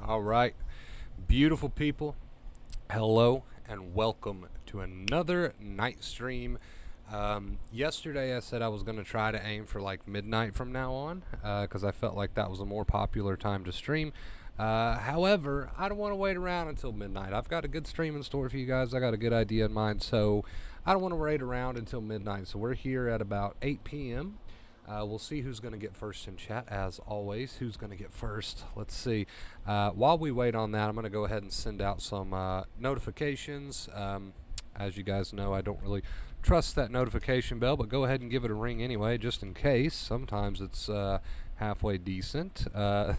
All right, beautiful people, hello and welcome to another night stream. Yesterday I said I was going to try to aim for like midnight from now on because I felt like that was a more popular time to stream. However, I don't want to wait around until midnight. I've got a good stream in store for you guys. I got a good idea in mind, so I don't want to wait around until midnight. So we're here at about 8 p.m. We'll see who's going to get first in chat, as always. Who's going to get first? Let's see. While we wait on that, I'm going to go ahead and send out some notifications. As you guys know, I don't really trust that notification bell, but go ahead and give it a ring anyway, just in case. Sometimes it's halfway decent.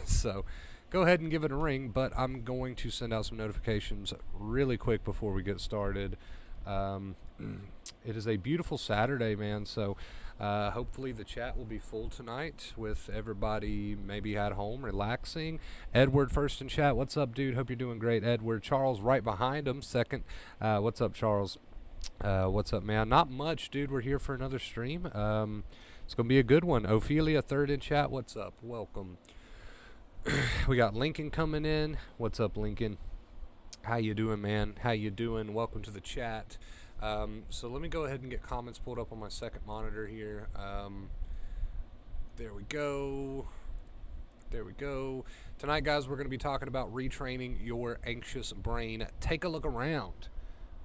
So go ahead and give it a ring, but I'm going to send out some notifications really quick before we get started. It is a beautiful Saturday, man, so hopefully the chat will be full tonight with everybody maybe at home relaxing. Edward first in chat. What's up, dude? Hope you're doing great, Edward. Charles right behind him, second. What's up, Charles? What's up, man? Not much, dude. We're here for another stream. It's going to be a good one. Ophelia, third in chat. What's up? Welcome. We got Lincoln coming in. What's up, Lincoln? How you doing, man? How you doing? Welcome to the chat. So let me go ahead and get comments pulled up on my second monitor here. There we go. There we go. Tonight, guys, we're going to be talking about retraining your anxious brain. Take a look around.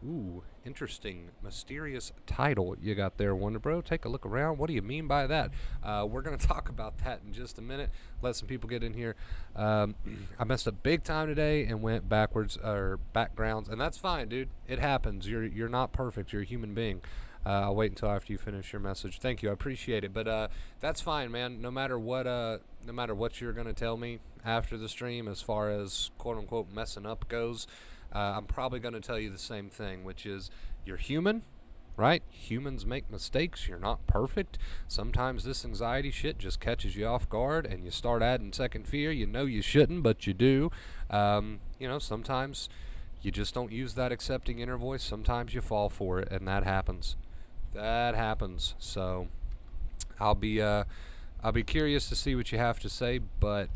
Ooh, interesting, mysterious title you got there, Wonder Bro. Take a look around. What do you mean by that? We're going to talk about that in just a minute. Let some people get in here. I messed up big time today and went backwards or backgrounds, and that's fine, dude. It happens. You're not perfect. You're a human being. I'll wait until after you finish your message. Thank you. I appreciate it. But that's fine, man. No matter what you're going to tell me after the stream as far as quote unquote messing up goes, I'm probably going to tell you the same thing, which is you're human, right? Humans make mistakes. You're not perfect. Sometimes this anxiety shit just catches you off guard and you start adding second fear. You know you shouldn't, but you do. Sometimes you just don't use that accepting inner voice. Sometimes you fall for it, and that happens. That happens. So I'll be curious to see what you have to say, but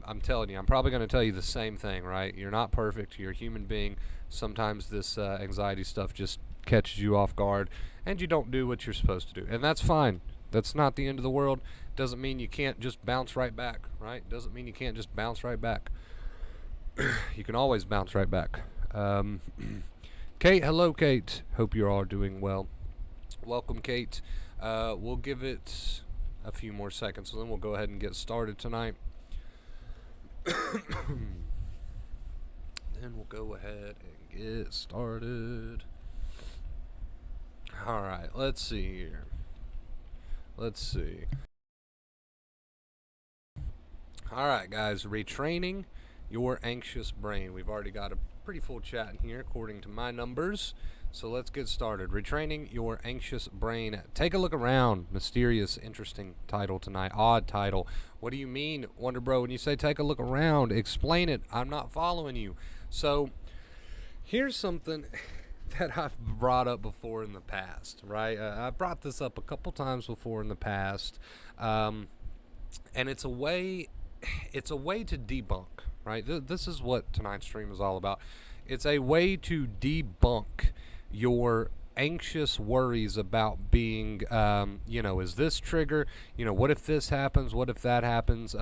I'm telling you, I'm probably going to tell you the same thing, right? You're not perfect. You're a human being. Sometimes this anxiety stuff just catches you off guard, and you don't do what you're supposed to do. And that's fine. That's not the end of the world. Doesn't mean you can't just bounce right back, right? Doesn't mean you can't just bounce right back. You can always bounce right back. Kate, hello, Kate. Hope you're all doing well. Welcome, Kate. We'll give it a few more seconds, so then we'll go ahead and get started tonight. Then we'll go ahead and get started. Alright, let's see here. Let's see. Alright, guys, retraining your anxious brain. We've already got a pretty full chat in here according to my numbers. So let's get started. Retraining your anxious brain. Take a look around. Mysterious, interesting title tonight. Odd title. What do you mean, Wonder Bro, when you say take a look around? Explain it. I'm not following you. So here's something that I've brought up before in the past, right? I've brought this up a couple times before in the past. And it's a way to debunk, right? This is what tonight's stream is all about. It's a way to debunk your anxious worries about being, is this trigger? What if this happens? What if that happens?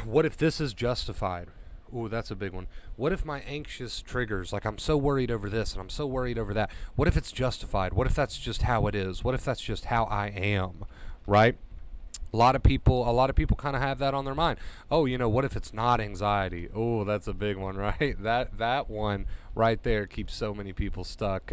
What if this is justified? Ooh, that's a big one. What if my anxious triggers, like I'm so worried over this and I'm so worried over that, what if it's justified? What if that's just how it is? What if that's just how I am, right? A lot of people kind of have that on their mind. Oh, what if it's not anxiety? Oh, that's a big one, right? That one right there keeps so many people stuck.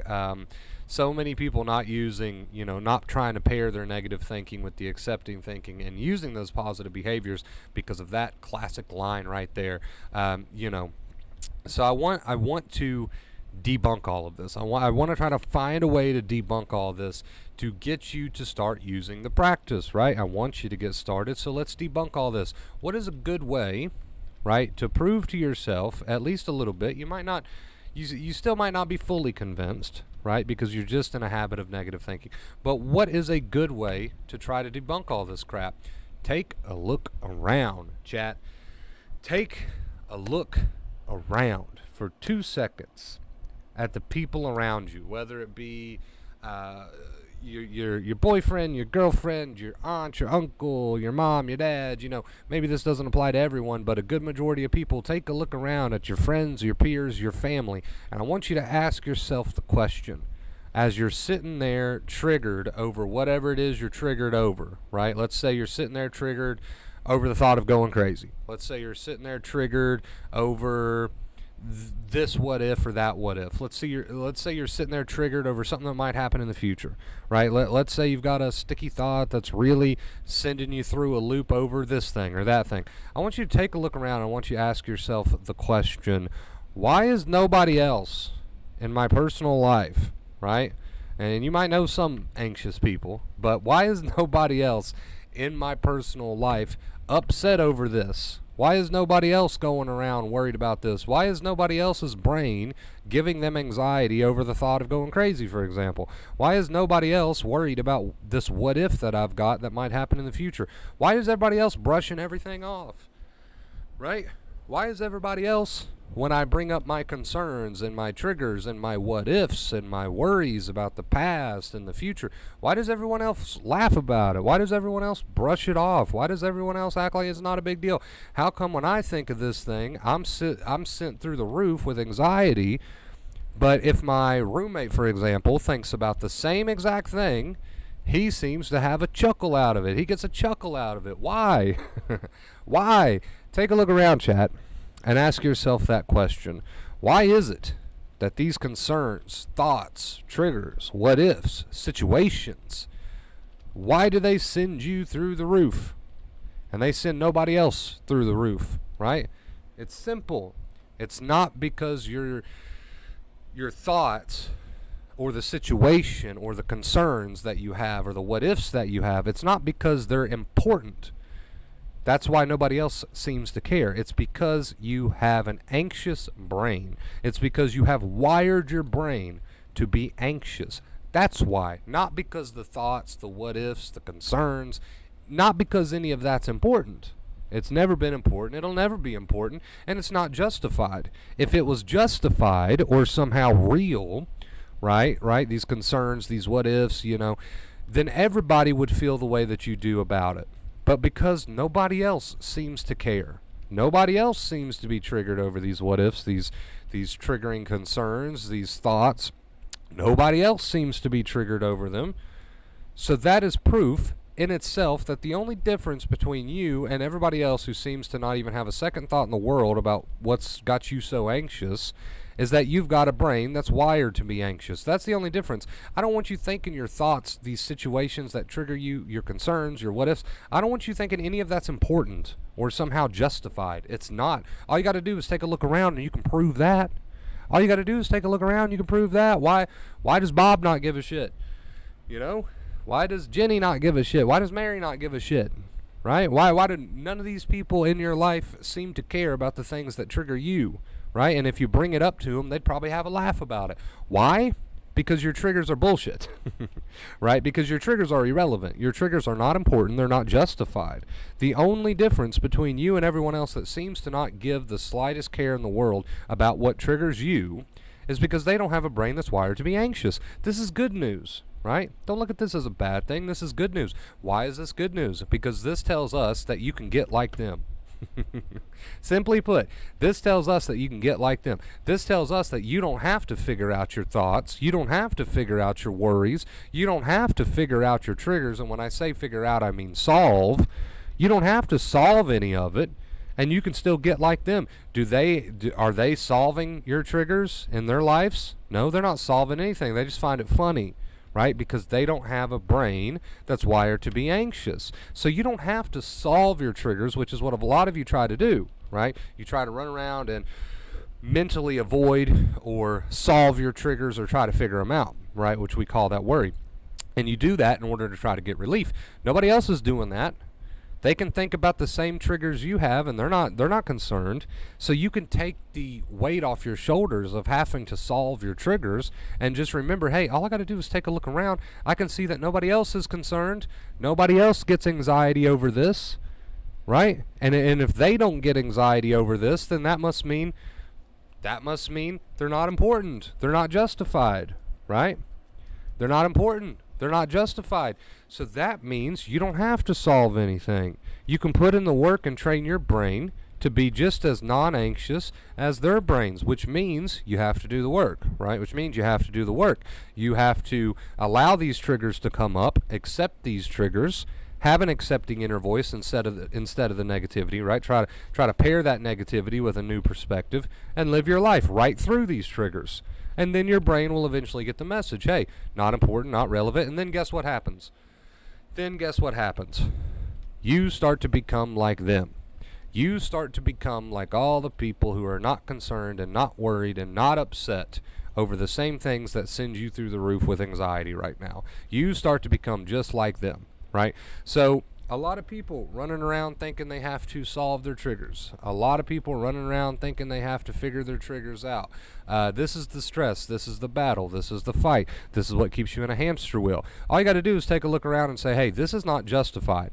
So many people not using, not trying to pair their negative thinking with the accepting thinking and using those positive behaviors because of that classic line right there. So I want to debunk all of this. I want to try to find a way to debunk all of this to get you to start using the practice, right? I want you to get started, so let's debunk all this. What is a good way, right, to prove to yourself, at least a little bit, you still might not be fully convinced, right, because you're just in a habit of negative thinking, but what is a good way to try to debunk all this crap? Take a look around, chat. Take a look around for 2 seconds at the people around you, whether it be your boyfriend, your girlfriend, your aunt, your uncle, your mom, your dad. Maybe this doesn't apply to everyone, but a good majority of people. Take a look around at your friends, your peers, your family, and I want you to ask yourself the question as you're sitting there triggered over whatever it is you're triggered over, right? Let's say you're sitting there triggered over the thought of going crazy. Let's say you're sitting there triggered over this what if or that what if. Let's say you're sitting there triggered over something that might happen in the future, right? Let's say you've got a sticky thought that's really sending you through a loop over this thing or that thing. I want you to take a look around. I want you to ask yourself the question, why is nobody else in my personal life, right? And you might know some anxious people, but why is nobody else in my personal life upset over this? Why is nobody else going around worried about this? Why is nobody else's brain giving them anxiety over the thought of going crazy, for example? Why is nobody else worried about this what if that I've got that might happen in the future? Why is everybody else brushing everything off? Right? Why is everybody else, when I bring up my concerns and my triggers and my what ifs and my worries about the past and the future, why does everyone else laugh about it? Why does everyone else brush it off? Why does everyone else act like it's not a big deal? How come when I think of this thing, I'm sent through the roof with anxiety, but if my roommate, for example, thinks about the same exact thing, he seems to have a chuckle out of it. He gets a chuckle out of it. Why? Why? Take a look around, chat, and ask yourself that question. Why is it that these concerns, thoughts, triggers, what ifs, situations, why do they send you through the roof and they send nobody else through the roof, right? It's simple. It's not because your thoughts or the situation or the concerns that you have or the what ifs that you have, it's not because they're important. That's why nobody else seems to care. It's because you have an anxious brain. It's because you have wired your brain to be anxious. That's why. Not because the thoughts, the what ifs, the concerns, not because any of that's important. It's never been important. It'll never be important. And it's not justified. If it was justified or somehow real, right, these concerns, these what ifs, then everybody would feel the way that you do about it. But because nobody else seems to care, nobody else seems to be triggered over these what ifs, these triggering concerns, these thoughts, nobody else seems to be triggered over them. So that is proof in itself that the only difference between you and everybody else who seems to not even have a second thought in the world about what's got you so anxious is that you've got a brain that's wired to be anxious. That's the only difference. I don't want you thinking your thoughts, these situations that trigger you, your concerns, your what ifs, I don't want you thinking any of that's important or somehow justified. It's not. All you got to do is take a look around and you can prove that. All you got to do is take a look around and you can prove that. Why does Bob not give a shit? Why does Jenny not give a shit? Why does Mary not give a shit? Right? Why do none of these people in your life seem to care about the things that trigger you? Right? And if you bring it up to them, they'd probably have a laugh about it. Why? Because your triggers are bullshit. Right? Because your triggers are irrelevant. Your triggers are not important. They're not justified. The only difference between you and everyone else that seems to not give the slightest care in the world about what triggers you is because they don't have a brain that's wired to be anxious. This is good news. Right? Don't look at this as a bad thing. This is good news. Why is this good news? Because this tells us that you can get like them. Simply put, this tells us that you can get like them. This tells us that you don't have to figure out your thoughts. You don't have to figure out your worries. You don't have to figure out your triggers. And when I say figure out, I mean solve. You don't have to solve any of it. And you can still get like them. Are they solving your triggers in their lives? No, they're not solving anything. They just find it funny. Right? Because they don't have a brain that's wired to be anxious. So you don't have to solve your triggers, which is what a lot of you try to do, right? You try to run around and mentally avoid or solve your triggers or try to figure them out, right? Which we call that worry. And you do that in order to try to get relief. Nobody else is doing that. They can think about the same triggers you have, and they're not concerned. So you can take the weight off your shoulders of having to solve your triggers and just remember, hey, all I got to do is take a look around. I can see that nobody else is concerned. Nobody else gets anxiety over this. right? And if they don't get anxiety over this, then that must mean they're not important. They're not justified, right? They're not important. They're not justified. So that means you don't have to solve anything. You can put in the work and train your brain to be just as non-anxious as their brains, which means you have to do the work, right? Which means you have to do the work. You have to allow these triggers to come up, accept these triggers, have an accepting inner voice instead of the negativity, right? Try to pair that negativity with a new perspective and live your life right through these triggers. And then your brain will eventually get the message, hey, not important, not relevant. And then guess what happens? You start to become like them. You start to become like all the people who are not concerned and not worried and not upset over the same things that send you through the roof with anxiety right now. You start to become just like them, right? So a lot of people running around thinking they have to solve their triggers. A lot of people running around thinking they have to figure their triggers out. This is the stress. This is the battle. This is the fight. This is what keeps you in a hamster wheel. All you got to do is take a look around and say, hey, this is not justified.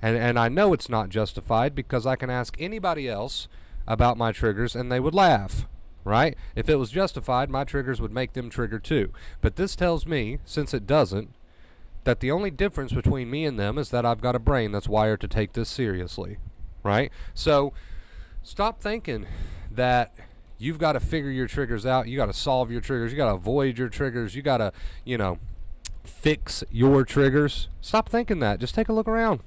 And I know it's not justified because I can ask anybody else about my triggers and they would laugh, right? If it was justified, my triggers would make them trigger too. But this tells me, since it doesn't, that the only difference between me and them is that I've got a brain that's wired to take this seriously, right? So stop thinking that you've got to figure your triggers out. You got to solve your triggers. You got to avoid your triggers. You got to, fix your triggers. Stop thinking that. Just take a look around.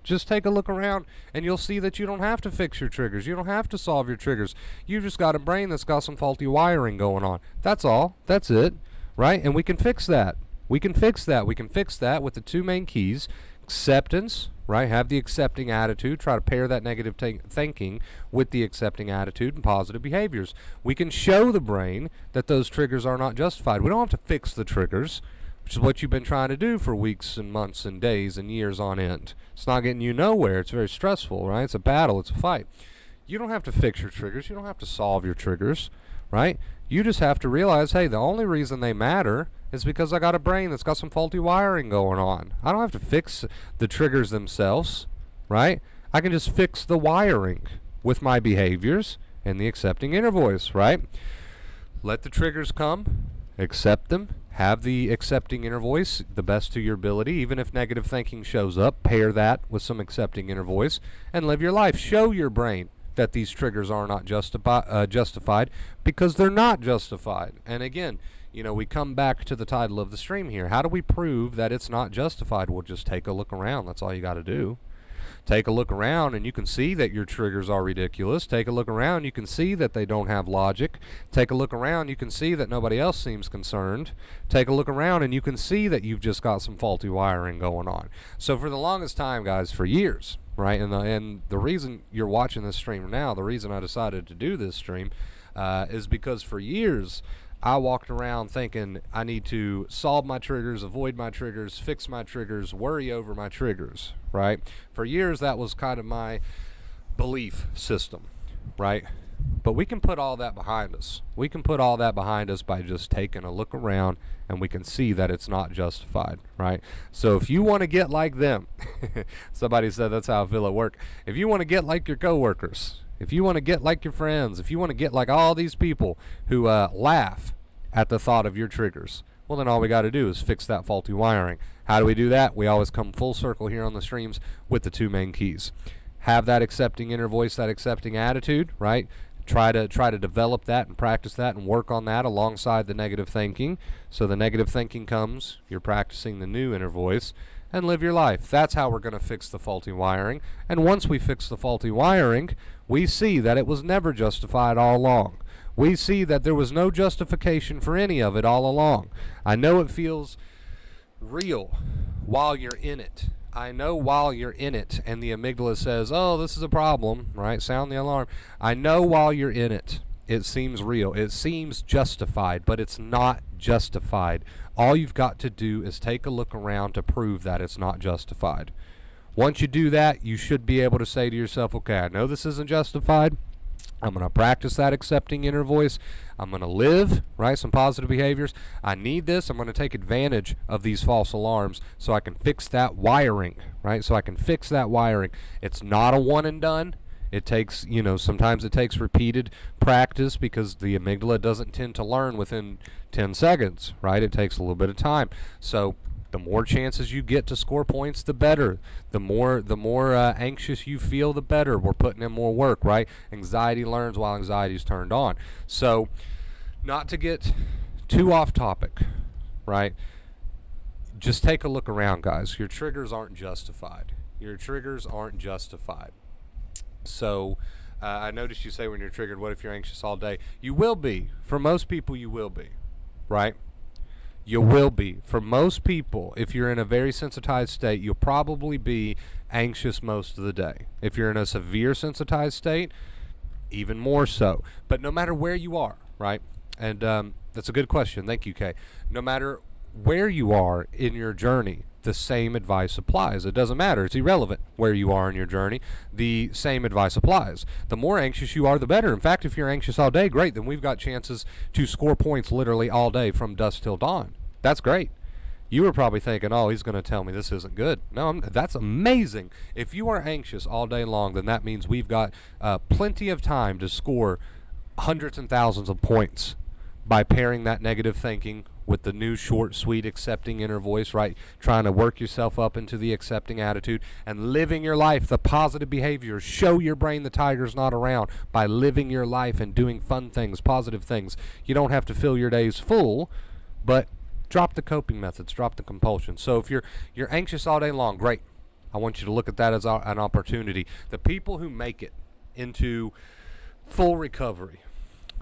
Just take a look around and you'll see that you don't have to fix your triggers. You don't have to solve your triggers. You've just got a brain that's got some faulty wiring going on. That's all. That's it, right? And we can fix that. We can fix that with the two main keys. Acceptance, right? Have the accepting attitude. Try to pair that negative thinking with the accepting attitude and positive behaviors. We can show the brain that those triggers are not justified. We don't have to fix the triggers, which is what you've been trying to do for weeks and months and days and years on end. It's not getting you nowhere. It's very stressful, right? It's a battle. It's a fight. You don't have to fix your triggers. You don't have to solve your triggers, right? You just have to realize, hey, the only reason they matter is because I got a brain that's got some faulty wiring going on. I don't have to fix the triggers themselves, right? I can just fix the wiring with my behaviors and the accepting inner voice, right? Let the triggers come, accept them, have the accepting inner voice, the best to your ability. Even if negative thinking shows up, pair that with some accepting inner voice and live your life. Show your brain that these triggers are not justified because they're not justified. And again, we come back to the title of the stream here. How do we prove that it's not justified? Well, just take a look around. That's all you got to do. Take a look around and you can see that your triggers are ridiculous. Take a look around, you can see that they don't have logic. Take a look around, you can see that nobody else seems concerned. Take a look around and you can see that you've just got some faulty wiring going on. So for the longest time, guys, for years, right, and the reason you're watching this stream now, the reason I decided to do this stream is because for years I walked around thinking I need to solve my triggers, avoid my triggers, fix my triggers, worry over my triggers, right? For years, that was kind of my belief system, right? But we can put all that behind us. We can put all that behind us by just taking a look around and we can see that it's not justified, right? So if you want to get like them, somebody said that's how I feel at work. If you want to get like your coworkers, if you want to get like your friends, if you want to get like all these people who laugh at the thought of your triggers, well, then all we got to do is fix that faulty wiring. How do we do that? We always come full circle here on the streams with the two main keys. Have that accepting inner voice, that accepting attitude, right? Try to develop that and practice that and work on that alongside the negative thinking. So the negative thinking comes, you're practicing the new inner voice, and live your life. That's how we're going to fix the faulty wiring. And once we fix the faulty wiring, we see that it was never justified all along. We see that there was no justification for any of it all along. I know it feels real while you're in it. I know while you're in it and the amygdala says, oh, this is a problem, right? Sound the alarm. I know while you're in it, it seems real. It seems justified, but it's not justified. All you've got to do is take a look around to prove that it's not justified. Once you do that, you should be able to say to yourself, okay, I know this isn't justified. I'm going to practice that accepting inner voice. I'm going to live, right, some positive behaviors. I need this. I'm going to take advantage of these false alarms so I can fix that wiring, right? So I can fix that wiring. It's not a one and done. It takes, sometimes it takes repeated practice because the amygdala doesn't tend to learn within 10 seconds, right? It takes a little bit of time. So the more chances you get to score points, the better. The more anxious you feel, the better. We're putting in more work, right? Anxiety learns while anxiety is turned on. So not to get too off topic, right? Just take a look around, guys. Your triggers aren't justified. Your triggers aren't justified. So I noticed you say when you're triggered, what if you're anxious all day? You will be. For most people, you will be, right? You will be. For most people, if you're in a very sensitized state, you'll probably be anxious most of the day. If you're in a severe sensitized state, even more so. But no matter where you are, right? And that's a good question. Thank you, Kay. No matter where you are in your journey, the same advice applies. It doesn't matter. It's irrelevant where you are in your journey. The same advice applies. The more anxious you are, the better. In fact, if you're anxious all day, great. Then we've got chances to score points literally all day from dusk till dawn. That's great. You were probably thinking, oh, he's going to tell me this isn't good. No, that's amazing. If you are anxious all day long, then that means we've got plenty of time to score hundreds and thousands of points by pairing that negative thinking with the new short, sweet, accepting inner voice, right? Trying to work yourself up into the accepting attitude and living your life, the positive behaviors. Show your brain the tiger's not around by living your life and doing fun things, positive things. You don't have to fill your days full, but drop the coping methods, drop the compulsion. So if you're anxious all day long, great. I want you to look at that as an opportunity. The people who make it into full recovery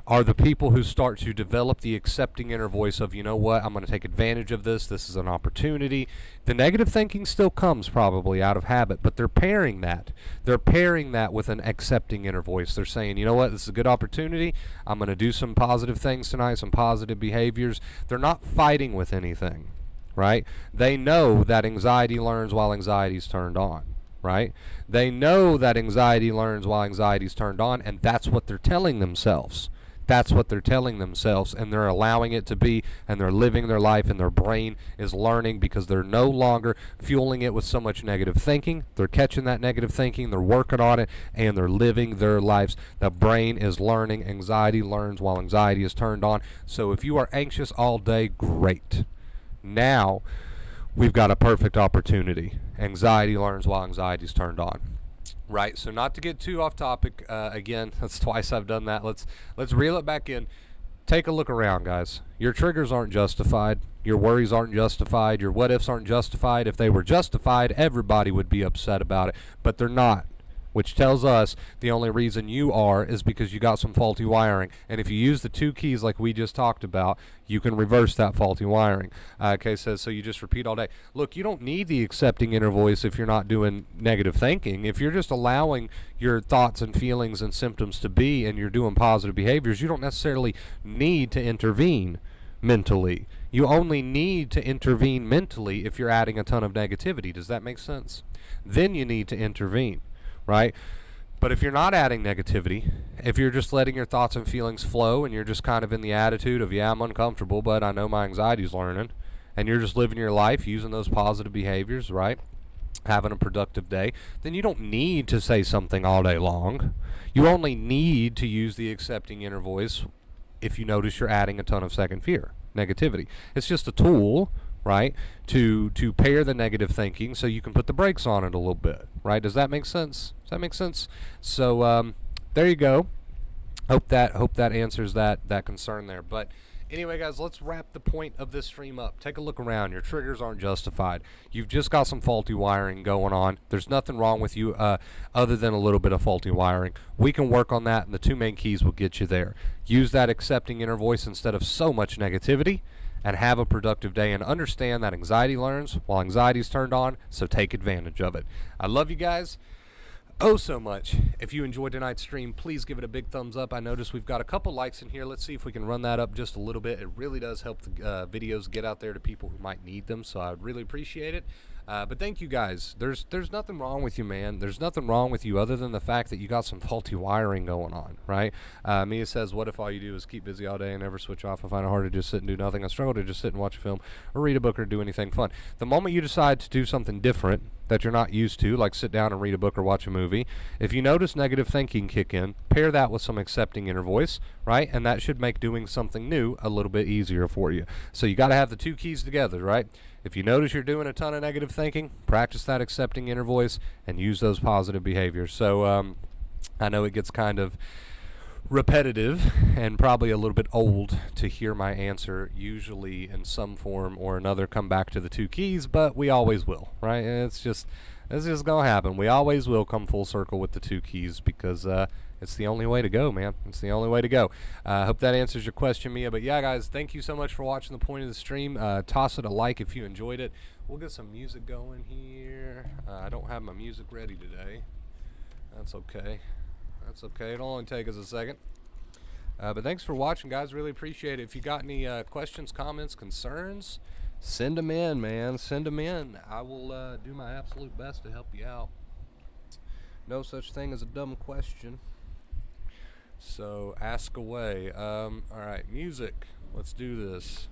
are the people who start to develop the accepting inner voice of, you know what, I'm going to take advantage of this. This is an opportunity. The negative thinking still comes probably out of habit, but they're pairing that. They're pairing that with an accepting inner voice. They're saying, you know what, this is a good opportunity. I'm going to do some positive things tonight, some positive behaviors. They're not fighting with anything, right? They know that anxiety learns while anxiety is turned on, right? They know that anxiety learns while anxiety is turned on, and that's what they're telling themselves. That's what they're telling themselves, and they're allowing it to be, and they're living their life, and their brain is learning because they're no longer fueling it with so much negative thinking. They're catching that negative thinking, they're working on it, and they're living their lives. The brain is learning. Anxiety learns while anxiety is turned on. So if you are anxious all day, great. Now we've got a perfect opportunity. Anxiety learns while anxiety is turned on. Right, so not to get too off topic, again, that's twice I've done that. Let's reel it back in. Take a look around, guys. Your triggers aren't justified. Your worries aren't justified. Your what-ifs aren't justified. If they were justified, everybody would be upset about it, but they're not, which tells us the only reason you are is because you got some faulty wiring. And if you use the two keys like we just talked about, you can reverse that faulty wiring. Kay says, so you just repeat all day. Look, you don't need the accepting inner voice if you're not doing negative thinking. If you're just allowing your thoughts and feelings and symptoms to be and you're doing positive behaviors, you don't necessarily need to intervene mentally. You only need to intervene mentally if you're adding a ton of negativity. Does that make sense? Then you need to intervene. Right? But if you're not adding negativity, if you're just letting your thoughts and feelings flow and you're just kind of in the attitude of, yeah, I'm uncomfortable, but I know my anxiety's learning, and you're just living your life using those positive behaviors, right? Having a productive day, then you don't need to say something all day long. You only need to use the accepting inner voice if you notice you're adding a ton of second fear, negativity. It's just a tool, right, to pair the negative thinking so you can put the brakes on it a little bit, right? Does that make sense? Does that make sense? So there you go. Hope that answers that concern there. But anyway, guys, let's wrap the point of this stream up. Take a look around. Your triggers aren't justified. You've just got some faulty wiring going on. There's nothing wrong with you other than a little bit of faulty wiring. We can work on that, and the two main keys will get you there. Use that accepting inner voice instead of so much negativity, and have a productive day, and understand that anxiety learns while anxiety is turned on, so take advantage of it. I love you guys so much. If you enjoyed tonight's stream, please give it a big thumbs up. I noticed we've got a couple likes in here. Let's see if we can run that up just a little bit. It really does help the videos get out there to people who might need them, so I would really appreciate it. But thank you guys. There's nothing wrong with you, man. There's nothing wrong with you other than the fact that you got some faulty wiring going on, right? Mia says, what if all you do is keep busy all day and never switch off and find it hard to just sit and do nothing? I struggle to just sit and watch a film or read a book or do anything fun. The moment you decide to do something different that you're not used to, like sit down and read a book or watch a movie, if you notice negative thinking kick in, pair that with some accepting inner voice, right? And that should make doing something new a little bit easier for you. So you got to have the two keys together, right? If you notice you're doing a ton of negative thinking, practice that accepting inner voice and use those positive behaviors. So I know it gets kind of repetitive and probably a little bit old to hear my answer usually in some form or another come back to the two keys, but we always will, right? It's just gonna happen. We always will come full circle with the two keys because it's the only way to go, man. It's the only way to go. Hope that answers your question, Mia. But yeah, guys, thank you so much for watching the point of the stream. Toss it a like if you enjoyed it. We'll get some music going here. I don't have my music ready today. That's okay. That's okay. It'll only take us a second. But thanks for watching, guys. Really appreciate it. If you got any questions, comments, concerns, send them in, man. Send them in. I will do my absolute best to help you out. No such thing as a dumb question. So ask away. All right, music. Let's do this.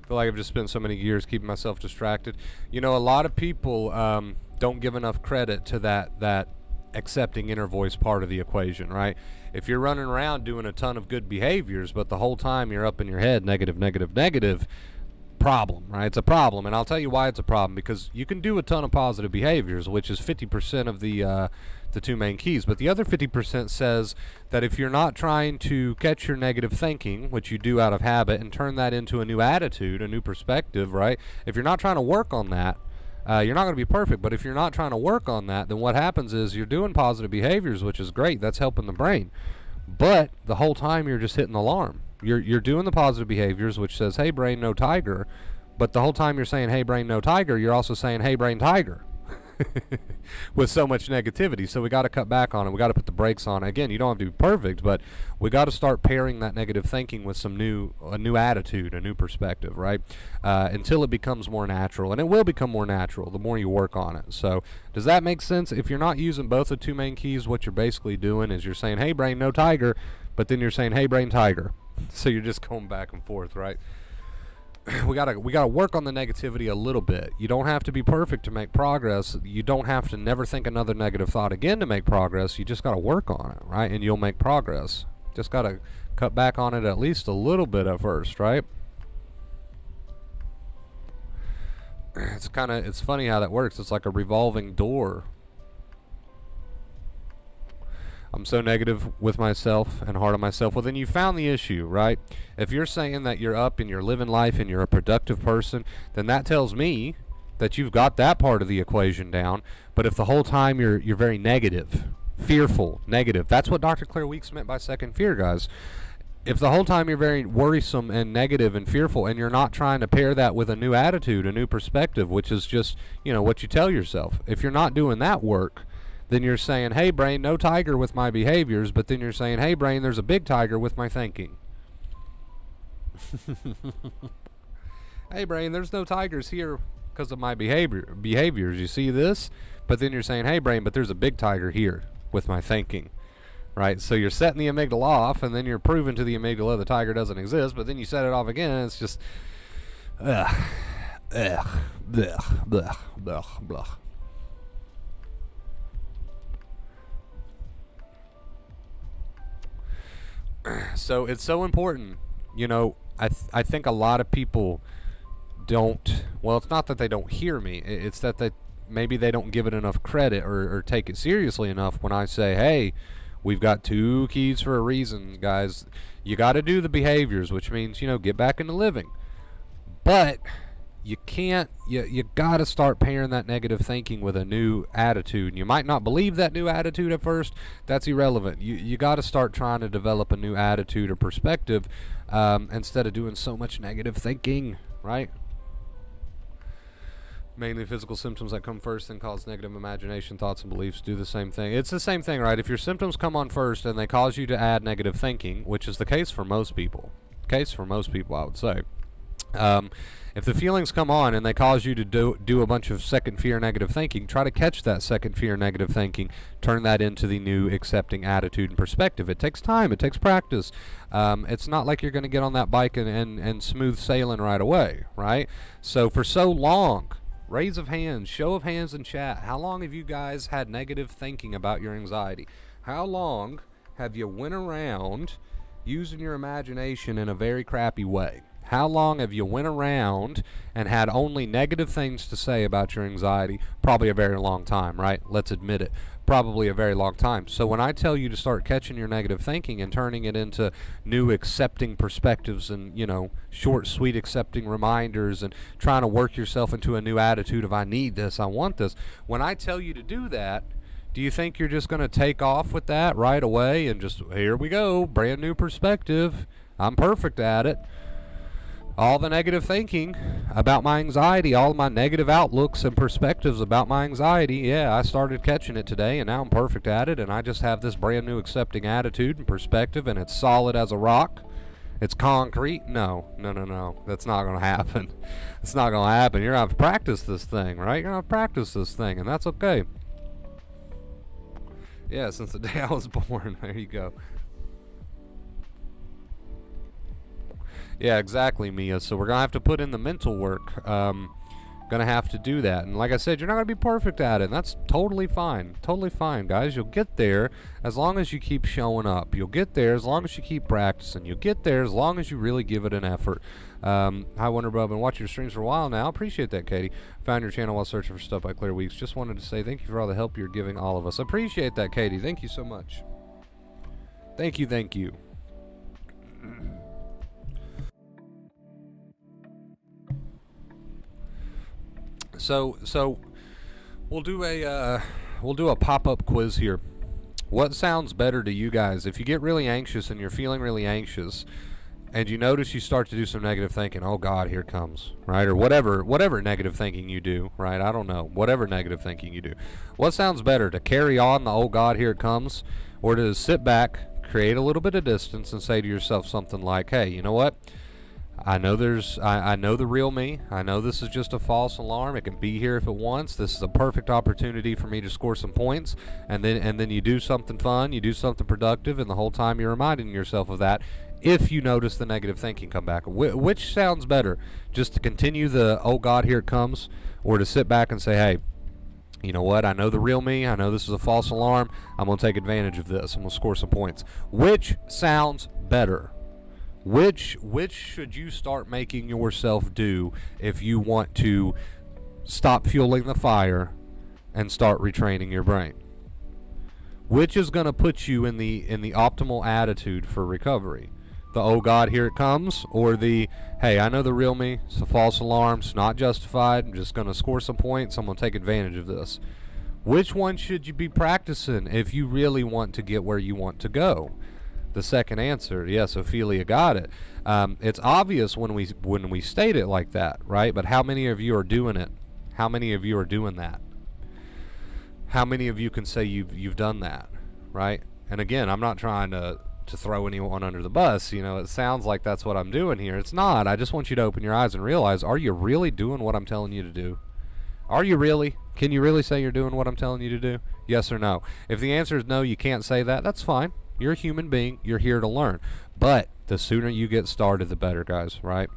Feel like I've just spent so many years keeping myself distracted. You know, a lot of people don't give enough credit to that accepting inner voice part of the equation, right? If you're running around doing a ton of good behaviors, but the whole time you're up in your head, negative, negative, negative, problem, right? It's a problem, and I'll tell you why it's a problem. Because you can do a ton of positive behaviors, which is 50% of the two main keys, but the other 50% says that if you're not trying to catch your negative thinking, which you do out of habit, and turn that into a new attitude, a new perspective, right? If you're not trying to work on that, you're not going to be perfect, but if you're not trying to work on that, then what happens is you're doing positive behaviors, which is great. That's helping the brain. But the whole time you're just hitting the alarm. You're doing the positive behaviors, which says, hey, brain, no tiger. But the whole time you're saying, hey, brain, no tiger, you're also saying, hey, brain, tiger. With so much negativity. So we got to cut back on it. We got to put the brakes on. Again, you don't have to be perfect, but we got to start pairing that negative thinking with a new attitude, a new perspective, right? Until it becomes more natural, and it will become more natural the more you work on it. So does that make sense? If you're not using both the two main keys, what you're basically doing is you're saying, hey, brain, no tiger, but then you're saying, hey, brain, tiger. So you're just going back and forth, right? We gotta work on the negativity a little bit. You don't have to be perfect to make progress. You don't have to never think another negative thought again to make progress. You just gotta work on it, right? And you'll make progress. Just gotta cut back on it at least a little bit at first, right? It's funny how that works. It's like a revolving door. I'm so negative with myself and hard on myself. Well, then you found the issue, right? If you're saying that you're up and you're living life and you're a productive person, then that tells me that you've got that part of the equation down. But if the whole time you're very negative, fearful, negative, that's what Dr. Claire Weeks meant by second fear, guys. If the whole time you're very worrisome and negative and fearful, and you're not trying to pair that with a new attitude, a new perspective, which is just, what you tell yourself. If you're not doing that work, then you're saying, hey, brain, no tiger with my behaviors, but then you're saying, hey, brain, there's a big tiger with my thinking. Hey, brain, there's no tigers here because of my behaviors. You see this? But then you're saying, hey, brain, but there's a big tiger here with my thinking. Right? So you're setting the amygdala off, and then you're proving to the amygdala the tiger doesn't exist, but then you set it off again, and it's just, blech, blech, blech, blech. So it's so important, I think a lot of people don't, well, it's not that they don't hear me, it's that maybe they don't give it enough credit or take it seriously enough when I say, hey, we've got two keys for a reason, guys. You got to do the behaviors, which means, get back into living. But you can't, you got to start pairing that negative thinking with a new attitude. And you might not believe that new attitude at first. That's irrelevant. You got to start trying to develop a new attitude or perspective instead of doing so much negative thinking, right? Mainly physical symptoms that come first and cause negative imagination, thoughts, and beliefs do the same thing. It's the same thing, right? If your symptoms come on first and they cause you to add negative thinking, which is the case for most people, I would say. If the feelings come on and they cause you to do a bunch of second fear negative thinking, try to catch that second fear negative thinking, turn that into the new accepting attitude and perspective. It takes time, it takes practice. It's not like you're going to get on that bike and smooth sailing right away, right? So for so long, raise of hands, show of hands in chat, how long have you guys had negative thinking about your anxiety? How long have you went around using your imagination in a very crappy way? How long have you went around and had only negative things to say about your anxiety? Probably a very long time, right? Let's admit it. Probably a very long time. So when I tell you to start catching your negative thinking and turning it into new accepting perspectives and, short, sweet accepting reminders and trying to work yourself into a new attitude of I need this, I want this. When I tell you to do that, do you think you're just going to take off with that right away and just, here we go, brand new perspective, I'm perfect at it? All the negative thinking about my anxiety, all my negative outlooks and perspectives about my anxiety, yeah, I started catching it today, and now I'm perfect at it, and I just have this brand new accepting attitude and perspective, and it's solid as a rock. It's concrete. No. That's not going to happen. It's not going to happen. You're going to have to practice this thing, right? You're going to have to practice this thing, and that's okay. Yeah, since the day I was born. There you go. Yeah, exactly, Mia. So we're going to have to put in the mental work. Going to have to do that. And like I said, you're not going to be perfect at it. And that's totally fine. Totally fine, guys. You'll get there as long as you keep showing up. You'll get there as long as you keep practicing. You'll get there as long as you really give it an effort. Hi, Wonderbub. I've been watching your streams for a while now. Appreciate that, Katie. Found your channel while searching for stuff by Clear Weeks. Just wanted to say thank you for all the help you're giving all of us. Appreciate that, Katie. Thank you so much. Thank you. So we'll do a pop-up quiz here. What sounds better to you guys? If you get really anxious and you're feeling really anxious and you notice you start to do some negative thinking, oh God, here it comes, right? Or whatever negative thinking you do, right? I don't know. Whatever negative thinking you do. What sounds better, to carry on the oh God, here it comes, or to sit back, create a little bit of distance and say to yourself something like, hey, you know what? I know I know the real me. I know this is just a false alarm. It can be here if it wants. This is a perfect opportunity for me to score some points. And then you do something fun, you do something productive, and the whole time you're reminding yourself of that. If you notice the negative thinking come back, which sounds better? Just to continue the oh God, here it comes, or to sit back and say, hey, you know what? I know the real me. I know this is a false alarm. I'm gonna take advantage of this. I'm gonna score some points. Which sounds better? Which should you start making yourself do if you want to stop fueling the fire and start retraining your brain? Which is going to put you in the optimal attitude for recovery? The oh God, here it comes, or the hey, I know the real me. It's a false alarm. It's not justified. I'm just going to score some points. I'm going to take advantage of this. Which one should you be practicing if you really want to get where you want to go? The second answer, yes, Ophelia got it. It's obvious when we state it like that, right? But how many of you are doing it? How many of you are doing that? How many of you can say you've done that, right? And again, I'm not trying to throw anyone under the bus. It sounds like that's what I'm doing here. It's not. I just want you to open your eyes and realize, are you really doing what I'm telling you to do? Are you really? Can you really say you're doing what I'm telling you to do? Yes or no? If the answer is no, you can't say that. That's fine. You're a human being. You're here to learn. But the sooner you get started, the better, guys, right?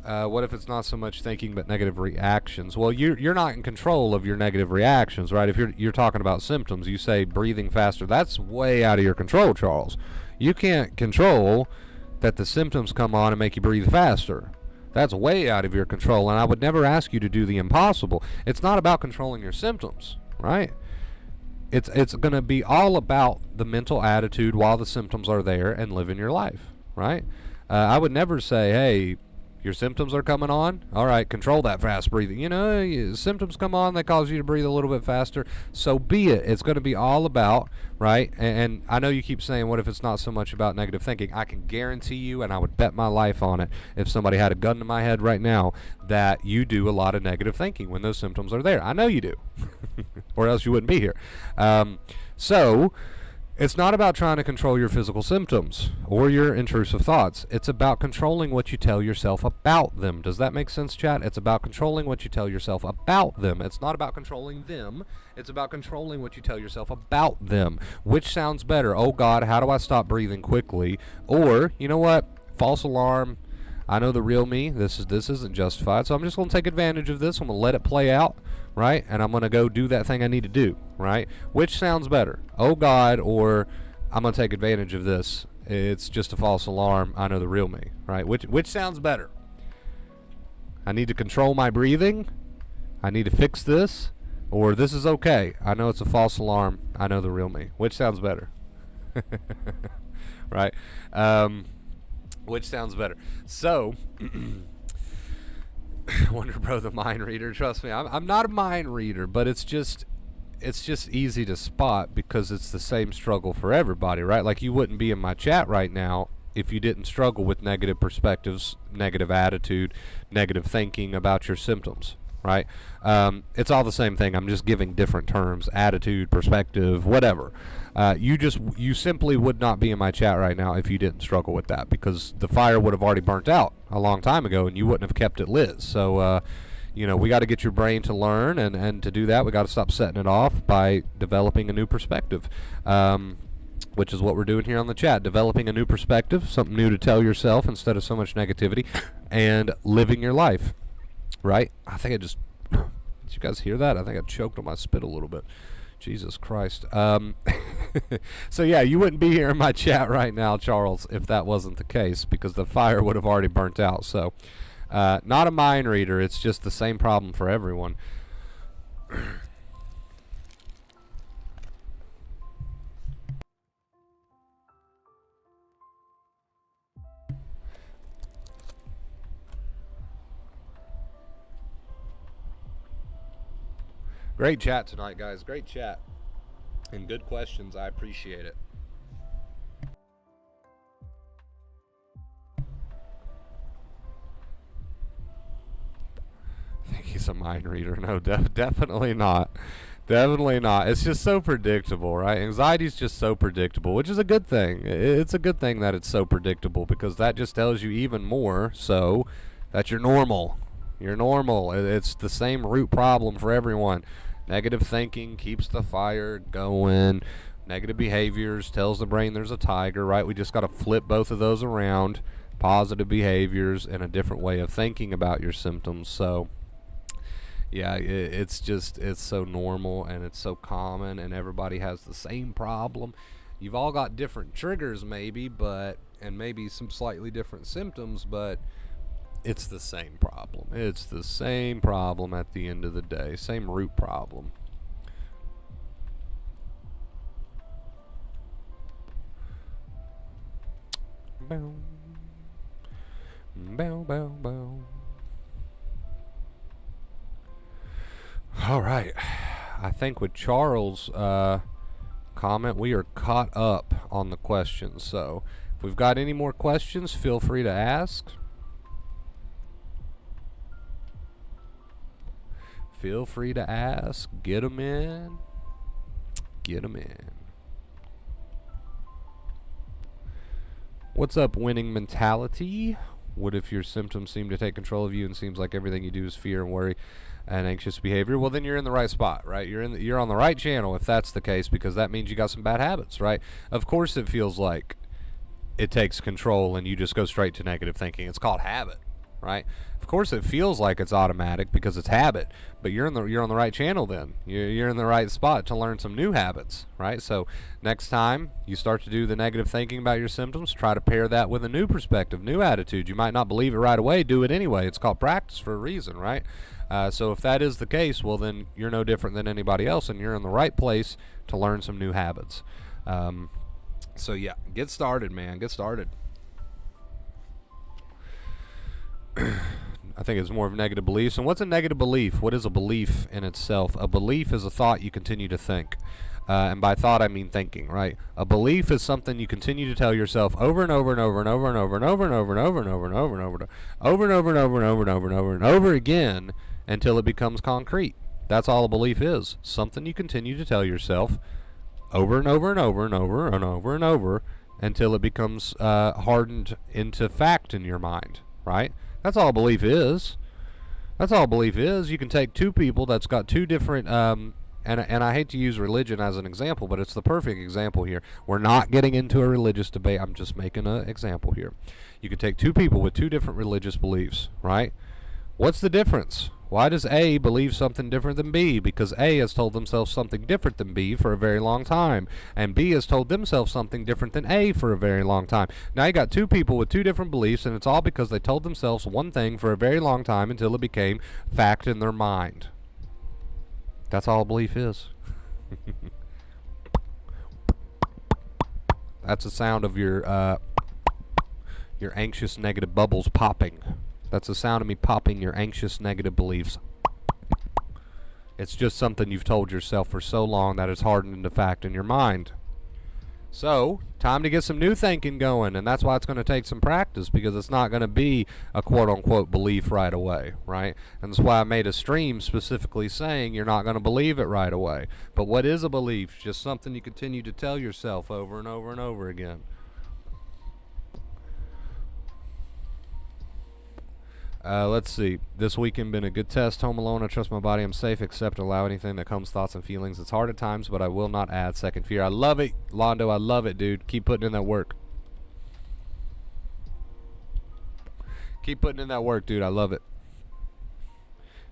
What if it's not so much thinking but negative reactions? Well, you're not in control of your negative reactions, right? If you're talking about symptoms, you say breathing faster. That's way out of your control, Charles. You can't control that the symptoms come on and make you breathe faster. That's way out of your control, and I would never ask you to do the impossible. It's not about controlling your symptoms, right? It's going to be all about the mental attitude while the symptoms are there and living your life, right? I would never say, hey, Your symptoms are coming on. All right, control that fast breathing. Symptoms come on, they cause you to breathe a little bit faster. So be it. It's going to be all about, right? And I know you keep saying, what if it's not so much about negative thinking? I can guarantee you, and I would bet my life on it, if somebody had a gun to my head right now, that you do a lot of negative thinking when those symptoms are there. I know you do. Or else you wouldn't be here. So it's not about trying to control your physical symptoms or your intrusive thoughts. It's about controlling what you tell yourself about them. Does that make sense, chat? It's about controlling what you tell yourself about them. It's not about controlling them. It's about controlling what you tell yourself about them. Which sounds better? Oh, God, how do I stop breathing quickly? Or, you know what? False alarm. I know the real me. This isn't justified, so I'm just going to take advantage of this. I'm going to let it play out, right? And I'm going to go do that thing I need to do, right? Which sounds better? Oh, God, or I'm going to take advantage of this. It's just a false alarm. I know the real me, right? Which sounds better? I need to control my breathing. I need to fix this. Or this is okay. I know it's a false alarm. I know the real me. Which sounds better? Right? Which sounds better? So, Wonder Bro, the mind reader. Trust me, I'm not a mind reader, but it's just easy to spot because it's the same struggle for everybody, right? Like, you wouldn't be in my chat right now if you didn't struggle with negative perspectives, negative attitude, negative thinking about your symptoms, right? It's all the same thing. I'm just giving different terms: attitude, perspective, whatever. You simply would not be in my chat right now if you didn't struggle with that, because the fire would have already burnt out a long time ago and you wouldn't have kept it lit. So, we got to get your brain to learn, and to do that, we got to stop setting it off by developing a new perspective, which is what we're doing here on the chat. Developing a new perspective, something new to tell yourself instead of so much negativity, and living your life, right? I think did you guys hear that? I think I choked on my spit a little bit. Jesus Christ. So yeah, you wouldn't be here in my chat right now, Charles, if that wasn't the case, because the fire would have already burnt out. So, not a mind reader. It's just the same problem for everyone. Great chat tonight, guys. Great chat. And good questions. I appreciate it. I think he's a mind reader. No, definitely not. Definitely not. It's just so predictable, right? Anxiety's just so predictable, which is a good thing. It's a good thing that it's so predictable, because that just tells you even more so that you're normal. You're normal. It's the same root problem for everyone. Negative thinking keeps the fire going. Negative behaviors tells the brain there's a tiger, right? We just got to flip both of those around. Positive behaviors and a different way of thinking about your symptoms. So, yeah, it's so normal and it's so common, and everybody has the same problem. You've all got different triggers maybe, and maybe some slightly different symptoms, but it's the same problem. It's the same problem at the end of the day. Same root problem. Bow. Bow, bow, bow. All right. I think with Charles' comment, we are caught up on the questions. So if we've got any more questions, feel free to ask. Feel free to ask. Get them in. Get them in. What's up, winning mentality? What if your symptoms seem to take control of you and seems like everything you do is fear and worry and anxious behavior? Well, then you're in the right spot, right? You're on the right channel if that's the case, because that means you got some bad habits, right? Of course it feels like it takes control and you just go straight to negative thinking. It's called habit, right? Of course it feels like it's automatic because it's habit, but you're on the right channel then. You're in the right spot to learn some new habits, right? So next time you start to do the negative thinking about your symptoms, try to pair that with a new perspective, new attitude. You might not believe it right away, do it anyway. It's called practice for a reason, right? So if that is the case, well then you're no different than anybody else, and you're in the right place to learn some new habits. So yeah, get started, man. Get started. I think it's more of negative beliefs. And what's a negative belief? What is a belief in itself? A belief is a thought you continue to think. And by thought, I mean thinking, right? A belief is something you continue to tell yourself over and over and over and over and over and over and over and over and over and over and over and over and over and over and over and over and over and over again until it becomes concrete. That's all a belief is. Something you continue to tell yourself over and over and over and over and over and over until it becomes hardened into fact in your mind, right? That's all belief is. That's all belief is. You can take two people that's got two different, and I hate to use religion as an example, but it's the perfect example here. We're not getting into a religious debate. I'm just making an example here. You can take two people with two different religious beliefs, right? What's the difference? Why does A believe something different than B? Because A has told themselves something different than B for a very long time, and B has told themselves something different than A for a very long time. Now you got two people with two different beliefs, and it's all because they told themselves one thing for a very long time until it became fact in their mind. That's all belief is. That's the sound of your anxious negative bubbles popping. That's the sound of me popping your anxious negative beliefs. It's just something you've told yourself for so long that it's hardened into fact in your mind. So, time to get some new thinking going, and that's why it's going to take some practice, because it's not going to be a quote-unquote belief right away, right? And that's why I made a stream specifically saying you're not going to believe it right away. But what is a belief? Just something you continue to tell yourself over and over and over again. Let's see. This weekend been a good test. Home alone. I trust my body. I'm safe. Accept, allow anything that comes, thoughts and feelings. It's hard at times, but I will not add second fear. I love it, Londo. I love it, dude. Keep putting in that work. Keep putting in that work, dude. I love it.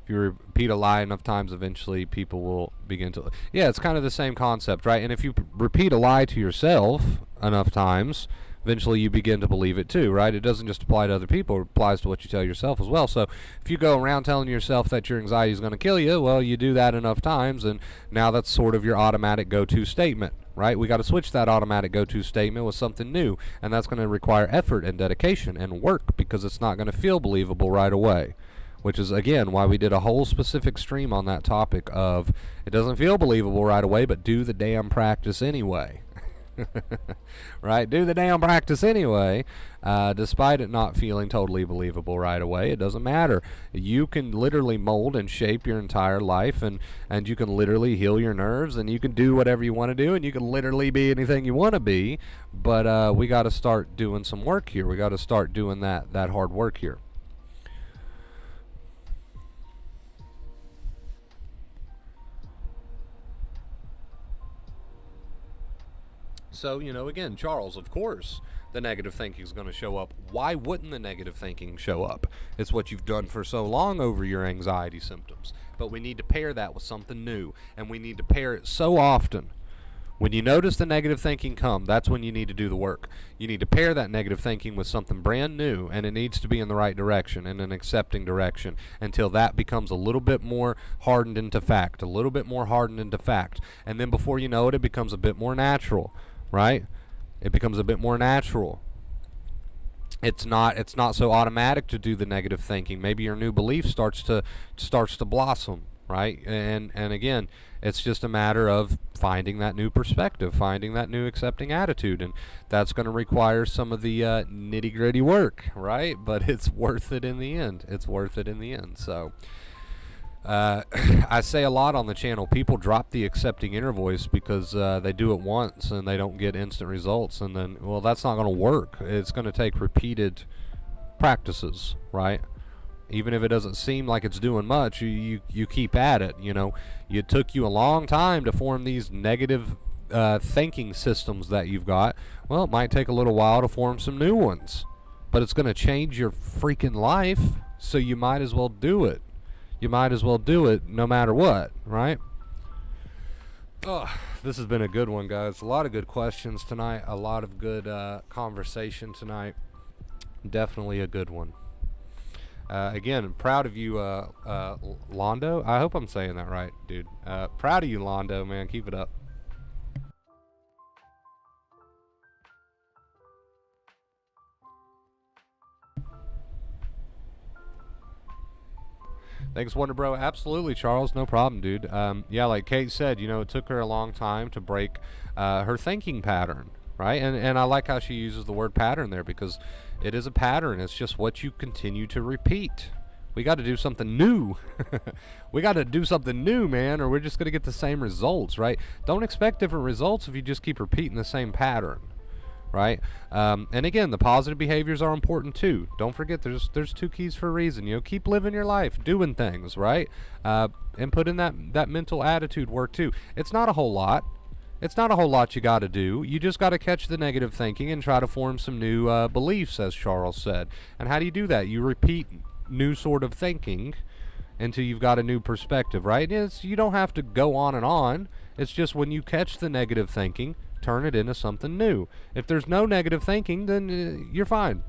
If you repeat a lie enough times, eventually people will begin to... Yeah, it's kind of the same concept, right? And if you repeat a lie to yourself enough times, eventually you begin to believe it too, right? It doesn't just apply to other people. It applies to what you tell yourself as well. So if you go around telling yourself that your anxiety is going to kill you, well, you do that enough times, and now that's sort of your automatic go-to statement, right? We got to switch that automatic go-to statement with something new, and that's going to require effort and dedication and work, because it's not going to feel believable right away. Which is, again, why we did a whole specific stream on that topic of it doesn't feel believable right away, but do the damn practice anyway. Right? Do the damn practice anyway, despite it not feeling totally believable right away. It doesn't matter. You can literally mold and shape your entire life, and you can literally heal your nerves, and you can do whatever you want to do, and you can literally be anything you want to be, but we got to start doing some work here. We got to start doing that hard work here. So, again, Charles, of course, the negative thinking is going to show up. Why wouldn't the negative thinking show up? It's what you've done for so long over your anxiety symptoms. But we need to pair that with something new, and we need to pair it so often. When you notice the negative thinking come, that's when you need to do the work. You need to pair that negative thinking with something brand new, and it needs to be in the right direction, in an accepting direction, until that becomes a little bit more hardened into fact, a little bit more hardened into fact. And then before you know it, it becomes a bit more natural. Right? It becomes a bit more natural. It's not so automatic to do the negative thinking. Maybe your new belief starts to blossom, right? And again, it's just a matter of finding that new perspective, finding that new accepting attitude, and that's going to require some of the nitty-gritty work, right? But it's worth it in the end. It's worth it in the end. So I say a lot on the channel, people drop the accepting inner voice because they do it once and they don't get instant results, and then, well, that's not going to work. It's going to take repeated practices, right? Even if it doesn't seem like it's doing much, you keep at it. It took you a long time to form these negative thinking systems that you've got. Well, it might take a little while to form some new ones, but it's going to change your freaking life, so you might as well do it. You might as well do it no matter what, right? Oh, this has been a good one, guys. A lot of good questions tonight. A lot of good conversation tonight. Definitely a good one. Again, I'm proud of you, Londo. I hope I'm saying that right, dude. Proud of you, Londo, man. Keep it up. Thanks, Wonder Bro. Absolutely, Charles. No problem, dude. Yeah, like Kate said, it took her a long time to break her thinking pattern, right? And I like how she uses the word pattern there, because it is a pattern. It's just what you continue to repeat. We got to do something new. We got to do something new, man, or we're just going to get the same results, right? Don't expect different results if you just keep repeating the same pattern. Right? And again, the positive behaviors are important too. Don't forget, there's 2 keys for a reason. Keep living your life, doing things, right? And put in that mental attitude work too. It's not a whole lot. It's not a whole lot you got to do. You just got to catch the negative thinking and try to form some new beliefs, as Charles said. And how do you do that? You repeat new sort of thinking until you've got a new perspective, right? You don't have to go on and on. It's just when you catch the negative thinking, turn it into something new. If there's no negative thinking, then you're fine.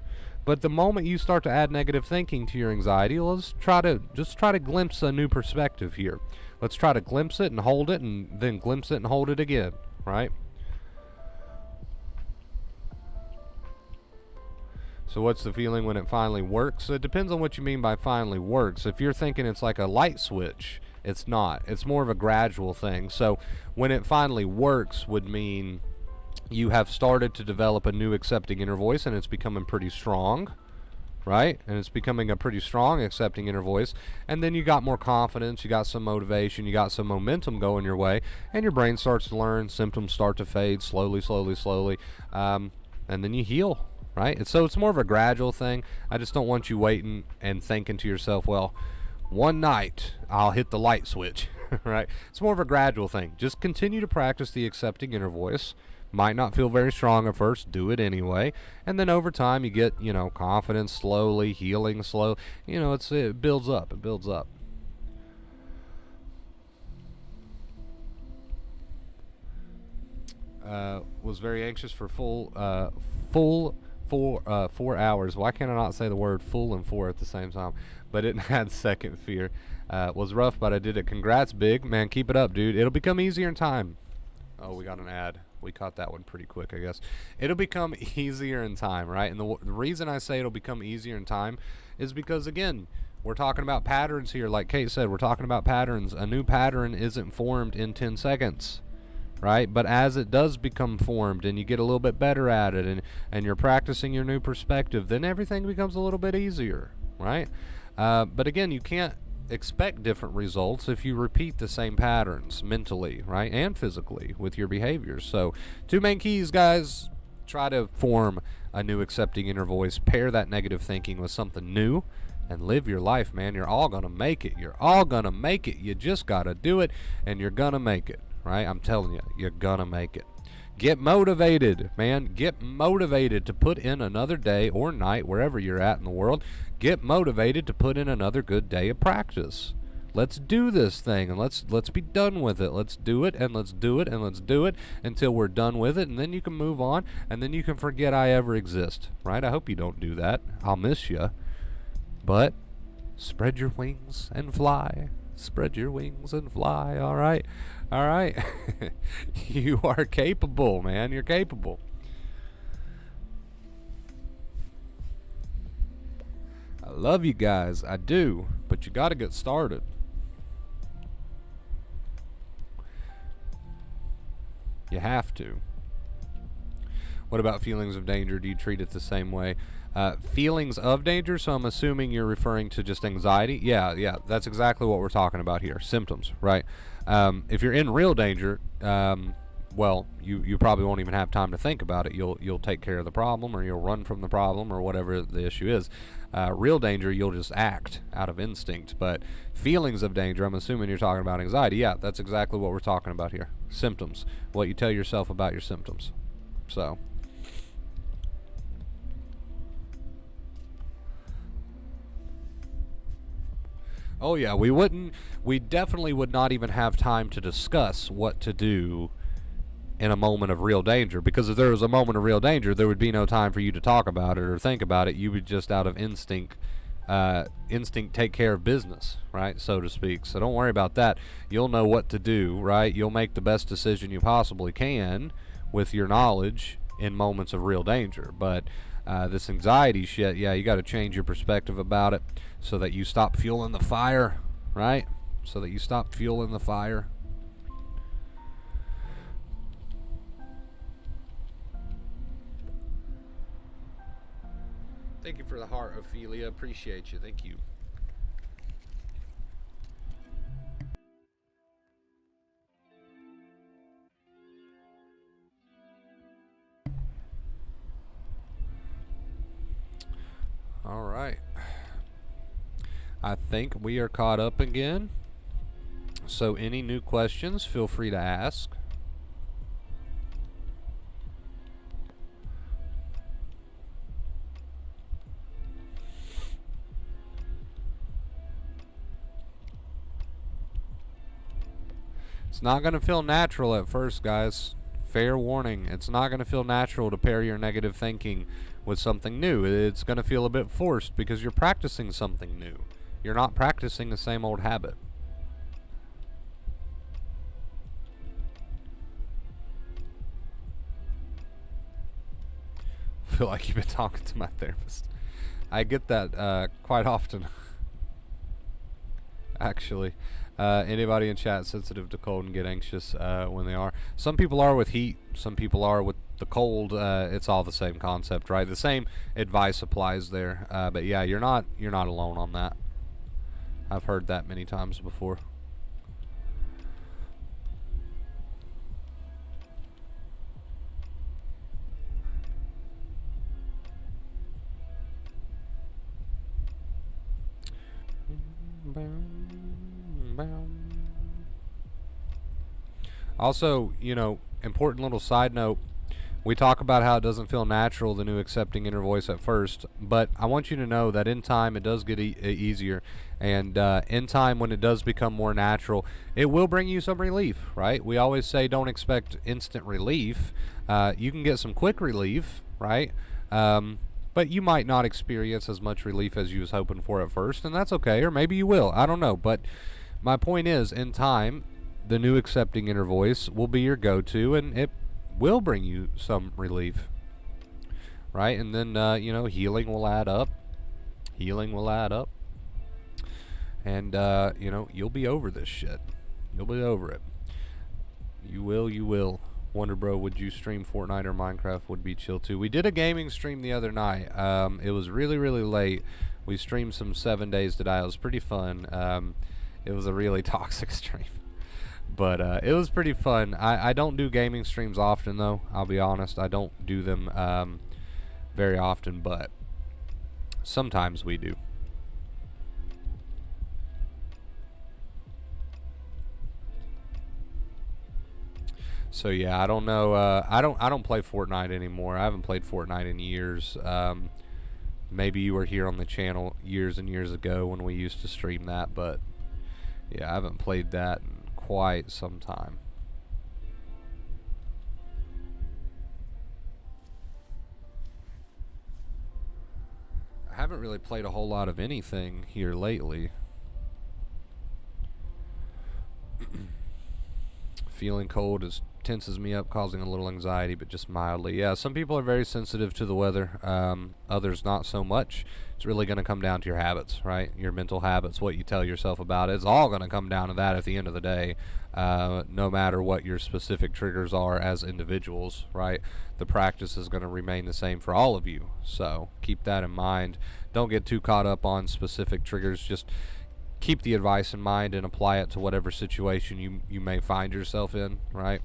But the moment you start to add negative thinking to your anxiety, let's try to glimpse a new perspective here. Let's try to glimpse it and hold it, and then glimpse it and hold it again, right? So what's the feeling when it finally works? It depends on what you mean by finally works. If you're thinking it's like a light switch, it's not. It's more of a gradual thing. So when it finally works would mean you have started to develop a new accepting inner voice, and it's becoming pretty strong, right? And it's becoming a pretty strong accepting inner voice. And then you got more confidence, you got some motivation, you got some momentum going your way, and your brain starts to learn, symptoms start to fade slowly, and then you heal, right? So it's more of a gradual thing. I just don't want you waiting and thinking to yourself, well, one night I'll hit the light switch, right? It's more of a gradual thing. Just continue to practice the accepting inner voice. Might not feel very strong at first, do it anyway. And then over time you get, confidence slowly, healing slow. It builds up, it builds up. Was very anxious for 4 hours. Why can't I not say the word full and 4 at the same time? But it had second fear. Was rough, but I did it. Congrats, Big. Man, keep it up, dude. It'll become easier in time. Oh, we got an ad. We caught that one pretty quick, I guess. It'll become easier in time, right? And the reason I say it'll become easier in time is because, again, we're talking about patterns here. Like Kate said, we're talking about patterns. A new pattern isn't formed in 10 seconds. Right? But as it does become formed and you get a little bit better at it, and you're practicing your new perspective, then everything becomes a little bit easier, right? But again, you can't expect different results if you repeat the same patterns mentally, right? And physically with your behaviors. So 2 main keys, guys. Try to form a new accepting inner voice. Pair that negative thinking with something new and live your life, man. You're all going to make it. You're all going to make it. You just got to do it, and you're going to make it. Right? I'm telling you, you're gonna make it. Get motivated, man. Get motivated to put in another day or night, wherever you're at in the world. Get motivated to put in another good day of practice. Let's do this thing, and let's be done with it. Let's do it, and let's do it, and let's do it until we're done with it, and then you can move on, and then you can forget I ever exist. Right? I hope you don't do that. I'll miss you. But spread your wings and fly. Spread your wings and fly. All right. All right. You are capable, man. You're capable. I love you guys. I do. But you got to get started. You have to. What about feelings of danger? Do you treat it the same way? Feelings of danger, so I'm assuming you're referring to just anxiety. Yeah, that's exactly what we're talking about here. Symptoms, right? If you're in real danger, well, you probably won't even have time to think about it. You'll take care of the problem, or you'll run from the problem, or whatever the issue is. Real danger, you'll just act out of instinct. But feelings of danger, I'm assuming you're talking about anxiety. Yeah, that's exactly what we're talking about here. Symptoms, what you tell yourself about your symptoms. So oh yeah, we definitely would not even have time to discuss what to do in a moment of real danger, because if there was a moment of real danger, there would be no time for you to talk about it or think about it. You would just out of instinct take care of business, right, so to speak. So don't worry about that. You'll know what to do, right? You'll make the best decision you possibly can with your knowledge in moments of real danger. But this anxiety shit, yeah, you got to change your perspective about it so that you stop fueling the fire, right? So that you stop fueling the fire. Thank you for the heart, Ophelia. Appreciate you. Thank you. All right. I think we are caught up again. So any new questions, feel free to ask. It's not going to feel natural at first, guys. Fair warning. It's not going to feel natural to pair your negative thinking with something new. It's going to feel a bit forced because you're practicing something new. You're not practicing the same old habit. I feel like you've been talking to my therapist. I get that quite often. Actually. Anybody in chat sensitive to cold and get anxious when they are? Some people are with heat. Some people are with the cold. It's all the same concept, right? The same advice applies there. But yeah, you're not alone on that. I've heard that many times before. Also, you know, important little side note, we talk about how it doesn't feel natural, the new accepting inner voice at first, but I want you to know that in time it does get easier, and in time when it does become more natural, it will bring you some relief, right? We always say don't expect instant relief. You can get some quick relief, right? But you might not experience as much relief as you was hoping for at first, and that's okay, or maybe you will. I don't know, but my point is, in time, the new accepting inner voice will be your go-to, and it will bring you some relief, right? And then, you know, healing will add up. Healing will add up. And, you know, you'll be over this shit. You'll be over it. You will. Wonder Bro, would you stream Fortnite or Minecraft? Would be chill too. We did a gaming stream the other night. It was really, really late. We streamed some 7 days today. It was pretty fun. It was a really toxic stream. But it was pretty fun. I don't do gaming streams often, though. I'll be honest. I don't do them very often, but sometimes we do. So yeah, I don't know. I don't play Fortnite anymore. I haven't played Fortnite in years. Maybe you were here on the channel years and years ago when we used to stream that, but yeah, I haven't played that in quite some time. I haven't really played a whole lot of anything here lately. Feeling cold tenses me up, causing a little anxiety, but just mildly. Yeah, some people are very sensitive to the weather. Others not so much. It's really going to come down to your habits, right? Your mental habits, what you tell yourself about it. It's all going to come down to that at the end of the day, no matter what your specific triggers are as individuals, right? The practice is going to remain the same for all of you. So keep that in mind. Don't get too caught up on specific triggers. Just keep the advice in mind and apply it to whatever situation you may find yourself in, right?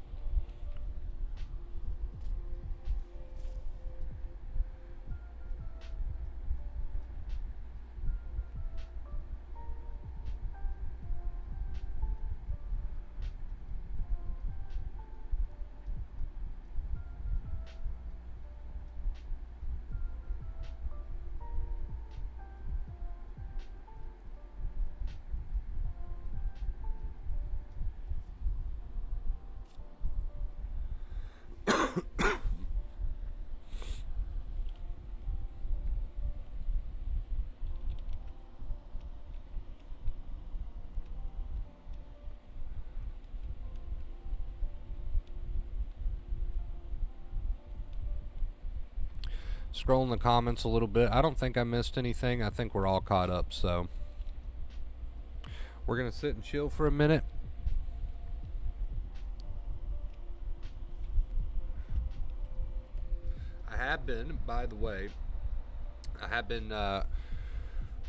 Scrolling the comments a little bit. I don't think I missed anything. I think we're all caught up, so We're going to sit and chill for a minute. I have been, by the way,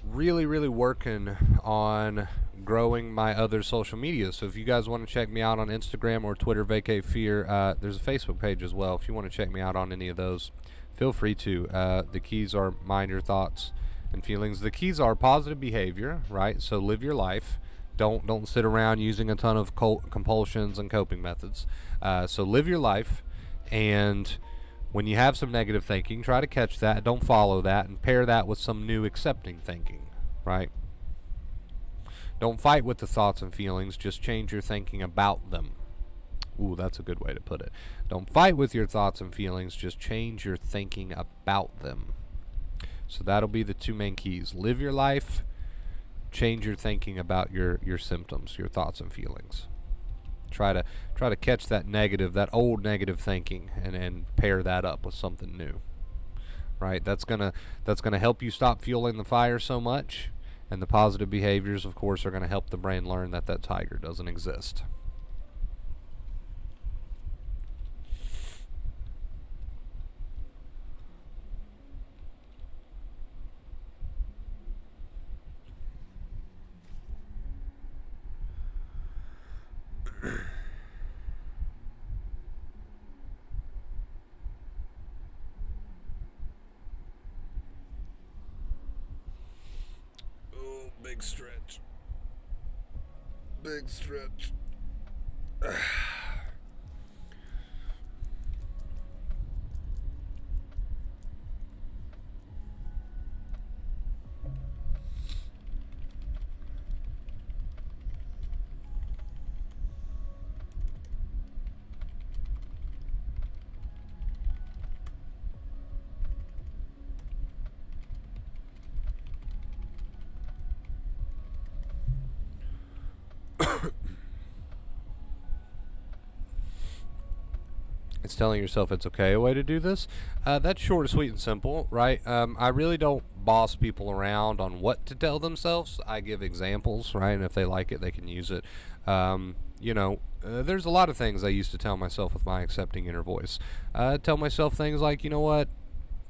really working on growing my other social media. So if you guys want to check me out on Instagram or Twitter, Vacate Fear, there's a Facebook page as well. If you want to check me out on any of those, feel free to. The keys are mind your thoughts and feelings. The keys are positive behavior, right? So live your life. Don't sit around using a ton of compulsions and coping methods. So live your life, and when you have some negative thinking, try to catch that. Don't follow that, and pair that with some new accepting thinking, right? Don't fight with the thoughts and feelings. Just change your thinking about them. Ooh, that's a good way to put it. Don't fight with your thoughts and feelings. Just change your thinking about them. So that'll be the two main keys. Live your life. Change your thinking about your symptoms, your thoughts and feelings. Try to catch that old negative thinking, and pair that up with something new. Right? That's gonna help you stop fueling the fire so much, and the positive behaviors, of course, are gonna help the brain learn that tiger doesn't exist. Big stretch. Big stretch. It's telling yourself it's okay a way to do this. That's short, sweet, and simple, right? I really don't boss people around on what to tell themselves. I give examples, right? And if they like it, they can use it. There's a lot of things I used to tell myself with my accepting inner voice. Tell myself things like, you know what?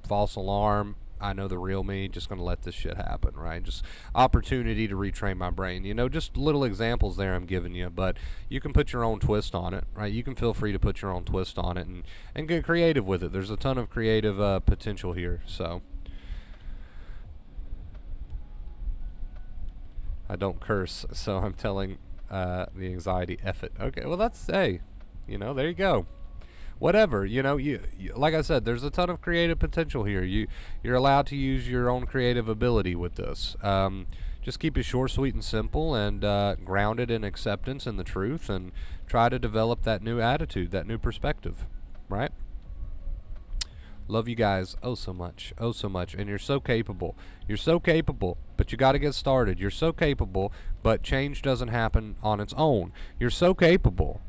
False alarm. I know the real me, just going to let this shit happen, right? Just opportunity to retrain my brain. Just little examples there I'm giving you, but you can put your own twist on it, right? You can feel free to put your own twist on it and get creative with it. There's a ton of creative potential here, so. I don't curse, so I'm telling the anxiety, F it. Okay, well there you go. Whatever, you like I said, there's a ton of creative potential here. You're allowed to use your own creative ability with this. Just keep it short, sweet, and simple, and grounded in acceptance and the truth, and try to develop that new attitude, that new perspective, right? Love you guys so much, and you're so capable. You're so capable, but you got to get started. You're so capable, but change doesn't happen on its own. You're so capable,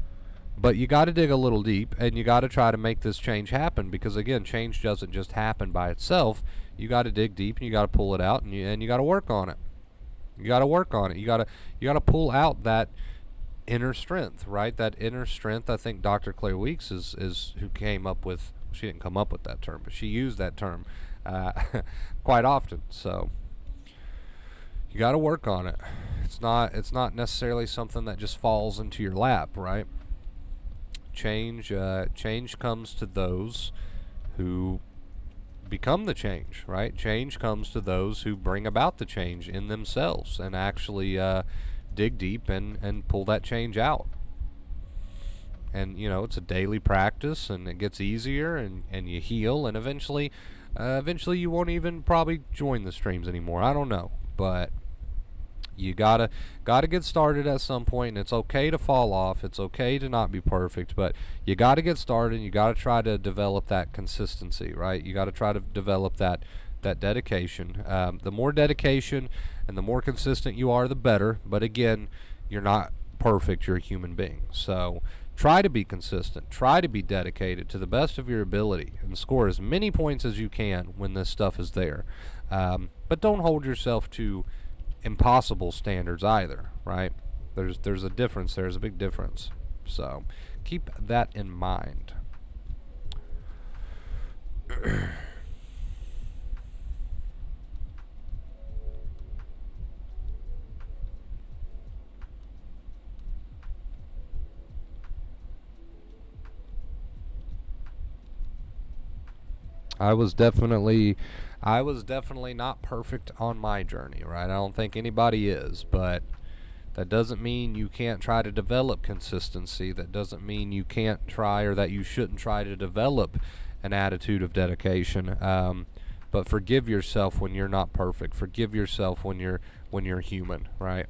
but you got to dig a little deep, and you got to try to make this change happen, because again, change doesn't just happen by itself. You got to dig deep, and you got to pull it out, and you got to work on it. You got to work on it. You got to pull out that inner strength, right? That inner strength. I think Dr. Claire Weeks is who came up with. She didn't come up with that term, but she used that term quite often. So you got to work on it. It's not necessarily something that just falls into your lap, right? Change comes to those who become the change, right? Change comes to those who bring about the change in themselves and actually dig deep and pull that change out. And it's a daily practice, and it gets easier, and you heal, and eventually you won't even probably join the streams anymore. I don't know, but you gotta get started at some point, and it's okay to fall off. It's okay to not be perfect, but you gotta get started. And you gotta try to develop that consistency, right? You gotta try to develop that dedication. The more dedication and the more consistent you are, the better. But again, you're not perfect. You're a human being, so try to be consistent. Try to be dedicated to the best of your ability, and score as many points as you can when this stuff is there. But don't hold yourself to impossible standards either, right? There's a difference. There's a big difference. So keep that in mind. I was definitely not perfect on my journey, right? I don't think anybody is, but that doesn't mean you can't try to develop consistency. That doesn't mean you can't try, or that you shouldn't try to develop an attitude of dedication. But forgive yourself when you're not perfect. Forgive yourself when you're human, right?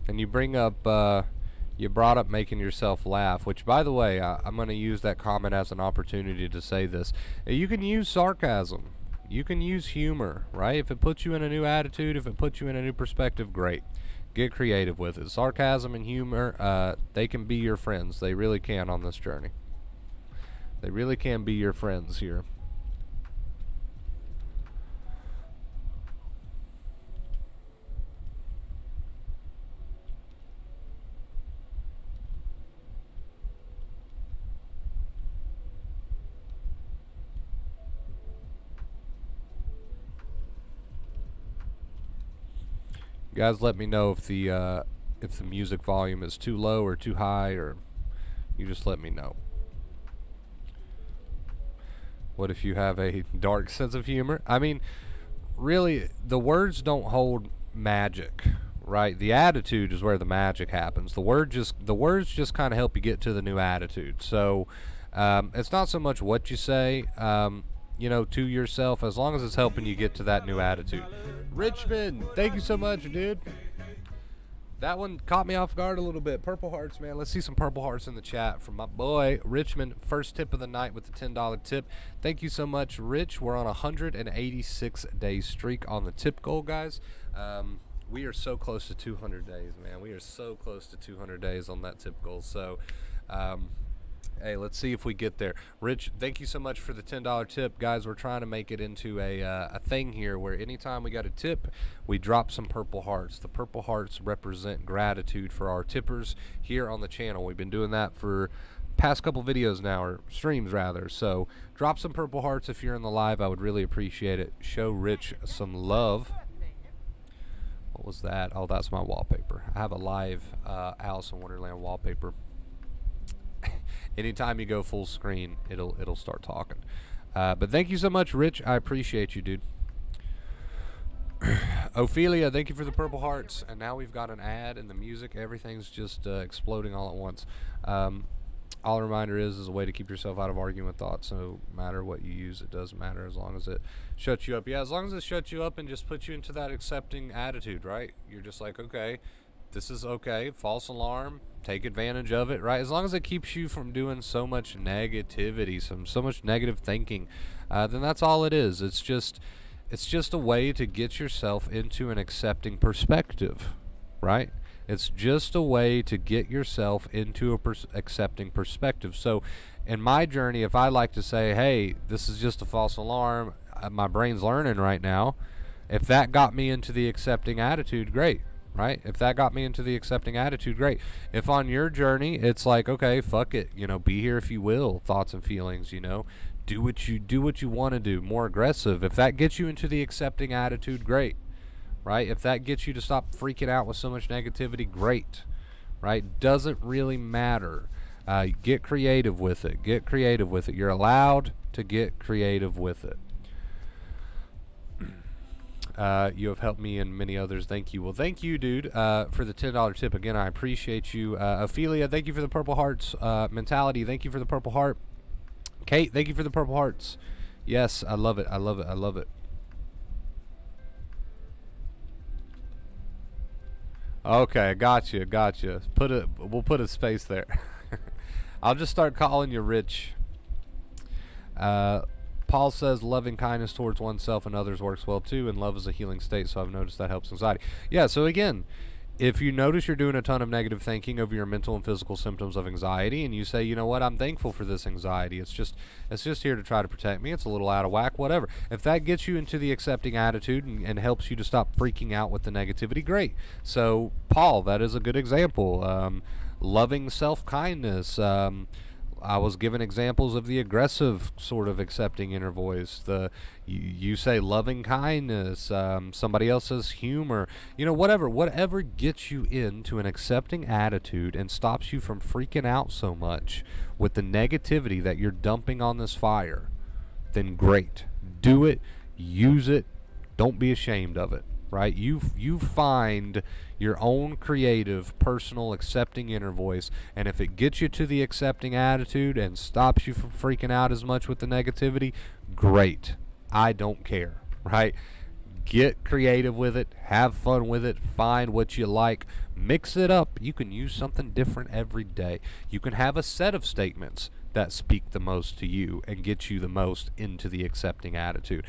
And you brought up making yourself laugh, which, by the way, I'm going to use that comment as an opportunity to say this. You can use sarcasm. You can use humor, right? If it puts you in a new attitude, if it puts you in a new perspective, great. Get creative with it. Sarcasm and humor, they can be your friends. They really can on this journey. They really can be your friends here. Guys, let me know if the music volume is too low or too high, or you just let me know. What if you have a dark sense of humor? I mean, really, the words don't hold magic, right? The attitude is where the magic happens. The words just kind of help you get to the new attitude. So it's not so much what you say, to yourself, as long as it's helping you get to that new attitude. Richmond, thank you so much, dude. That one caught me off guard a little bit. Purple hearts, man. Let's see some purple hearts in the chat from my boy Richmond. First tip of the night with the $10 tip. Thank you so much, Rich. We're on a 186-day streak on the tip goal, guys. We are so close to 200 days, man. We are so close to 200 days on that tip goal. So, hey, let's see if we get there. Rich, thank you so much for the $10 tip. Guys, we're trying to make it into a thing here where anytime we got a tip, we drop some purple hearts. The purple hearts represent gratitude for our tippers here on the channel. We've been doing that for past couple videos now, or streams rather. So drop some purple hearts if you're in the live. I would really appreciate it. Show Rich some love. What was that? Oh, that's my wallpaper. I have a live Alice in Wonderland wallpaper. Anytime you go full screen, it'll start talking. But thank you so much, Rich. I appreciate you, dude. Ophelia, thank you for the purple hearts. And now we've got an ad and the music. Everything's just exploding all at once. All a reminder is a way to keep yourself out of argument thoughts. No matter what you use, it doesn't matter as long as it shuts you up. Yeah, as long as it shuts you up and just puts you into that accepting attitude, right? You're just like, okay, this is okay. False alarm. Take advantage of it, right? As long as it keeps you from doing so much negativity, so much negative thinking, then that's all it is. It's just a way to get yourself into an accepting perspective, right? It's just a way to get yourself into a accepting perspective. So in my journey, if I like to say, hey, this is just a false alarm, my brain's learning right now, if that got me into the accepting attitude, great. Right? If that got me into the accepting attitude, great. If on your journey, it's like, okay, fuck it, be here if you will, thoughts and feelings, do what you want to do, more aggressive. If that gets you into the accepting attitude, great. Right? If that gets you to stop freaking out with so much negativity, great. Right? Doesn't really matter. Get creative with it. Get creative with it. You're allowed to get creative with it. You have helped me and many others. Thank you. Well, thank you, dude, for the $10 tip. Again, I appreciate you. Ophelia, thank you for the purple hearts. Mentality, thank you for the purple heart. Kate, thank you for the purple hearts. Yes, I love it. I love it. I love it. Okay, gotcha. We'll put a space there. I'll just start calling you Rich. Uh, Paul says loving kindness towards oneself and others works well too, and love is a healing state, so I've noticed that helps anxiety. Yeah, so again, if you notice you're doing a ton of negative thinking over your mental and physical symptoms of anxiety, and you say, you know what, I'm thankful for this anxiety. It's just here to try to protect me. It's a little out of whack, whatever. If that gets you into the accepting attitude and helps you to stop freaking out with the negativity, great. So, Paul, that is a good example. Loving self-kindness. I was given examples of the aggressive sort of accepting inner voice. You say loving kindness. Somebody else says humor. Whatever gets you into an accepting attitude and stops you from freaking out so much with the negativity that you're dumping on this fire, then great. Do it. Use it. Don't be ashamed of it. Right? You find your own creative, personal, accepting inner voice, and if it gets you to the accepting attitude and stops you from freaking out as much with the negativity, great. I don't care, right? Get creative with it, have fun with it, find what you like, mix it up. You can use something different every day. You can have a set of statements that speak the most to you and get you the most into the accepting attitude.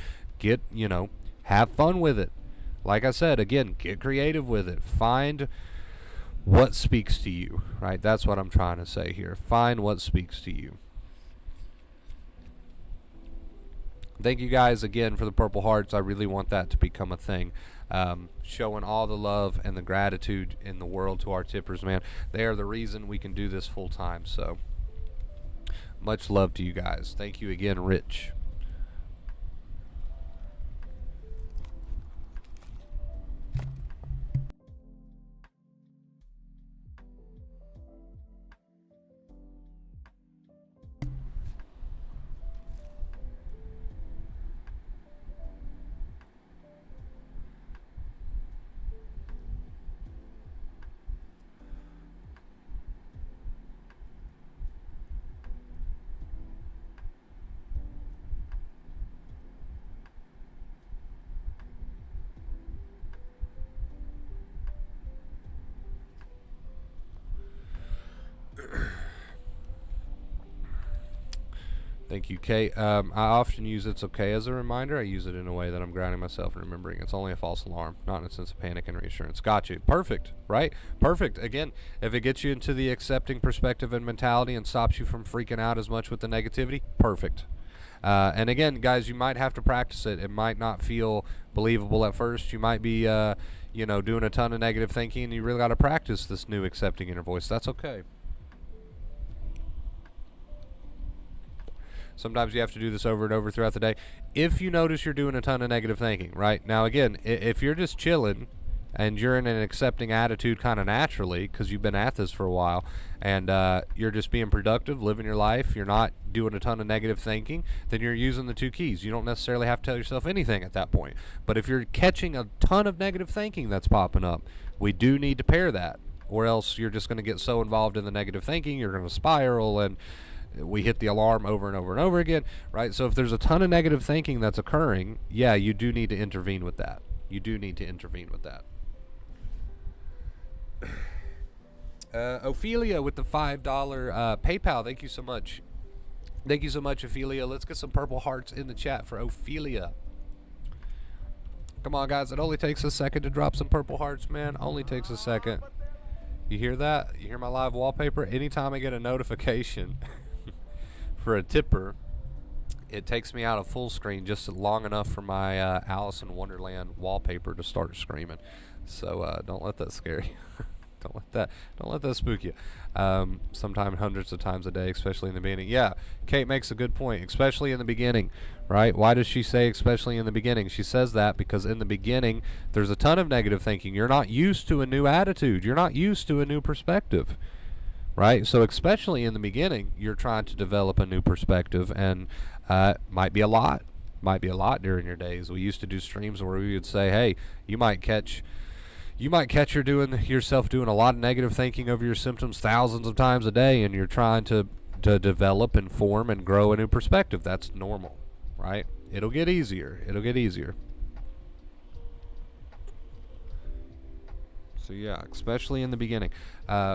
Have fun with it. Like I said, again, get creative with it. Find what speaks to you, right? That's what I'm trying to say here. Find what speaks to you. Thank you guys again for the Purple Hearts. I really want that to become a thing. Showing all the love and the gratitude in the world to our tippers, man. They are the reason we can do this full time. So, much love to you guys. Thank you again, Rich. Thank you, Kate. I often use "it's okay" as a reminder. I use it in a way that I'm grounding myself and remembering it's only a false alarm, not in a sense of panic and reassurance. Got you. Perfect, right? Perfect. Again, if it gets you into the accepting perspective and mentality and stops you from freaking out as much with the negativity, perfect. And again, guys, you might have to practice it. It might not feel believable at first. You might be, doing a ton of negative thinking, and you really got to practice this new accepting inner voice. That's okay. Sometimes you have to do this over and over throughout the day. If you notice you're doing a ton of negative thinking, right? Now, again, if you're just chilling and you're in an accepting attitude kind of naturally because you've been at this for a while and you're just being productive, living your life, you're not doing a ton of negative thinking, then you're using the two keys. You don't necessarily have to tell yourself anything at that point. But if you're catching a ton of negative thinking that's popping up, we do need to pair that, or else you're just going to get so involved in the negative thinking, you're going to spiral, and we hit the alarm over and over and over again, right? So if there's a ton of negative thinking that's occurring, yeah, you do need to intervene with that. You do need to intervene with that. Ophelia with the $5 PayPal. Thank you so much. Thank you so much, Ophelia. Let's get some purple hearts in the chat for Ophelia. Come on, guys. It only takes a second to drop some purple hearts, man. Only takes a second. You hear that? You hear my live wallpaper? Anytime I get a notification for a tipper, it takes me out of full screen just long enough for my Alice in Wonderland wallpaper to start screaming. So don't let that scare you. Don't let that spook you. Sometimes hundreds of times a day, especially in the beginning. Yeah, Kate makes a good point, especially in the beginning, right? Why does she say especially in the beginning? She says that because in the beginning there's a ton of negative thinking. You're not used to a new attitude. You're not used to a new perspective, right? So especially in the beginning, you're trying to develop a new perspective, and might be a lot during your days. We used to do streams where we would say, hey, you might catch yourself doing a lot of negative thinking over your symptoms thousands of times a day, and you're trying to develop and form and grow a new perspective. That's normal, right? It'll get easier. So yeah, especially in the beginning.